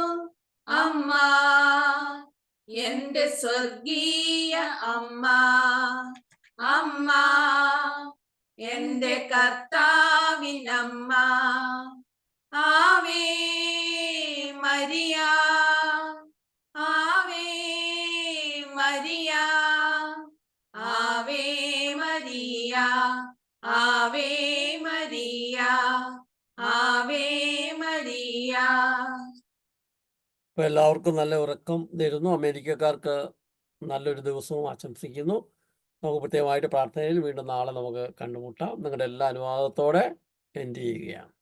അമ്മ എന്റെ സ്വർഗീയ അമ്മ, അമ്മ എന്റെ കർത്താവിനമ്മ. Ave Maria, Ave Maria, Ave Maria, Ave Maria. അപ്പോൾ എല്ലാവർക്കും നല്ല ഉറക്കം നേരുന്നു. അമേരിക്കക്കാർക്ക് നല്ലൊരു ദിവസവും ആശംസിക്കുന്നു. നമുക്ക് പ്രത്യേകമായിട്ട് പ്രാർത്ഥനയിൽ വീണ്ടും നാളെ നമുക്ക് കണ്ടുമുട്ടാം. നിങ്ങളുടെ എല്ലാ അനുവാദത്തോടെ എൻഡ് ചെയ്യുകയാണ്.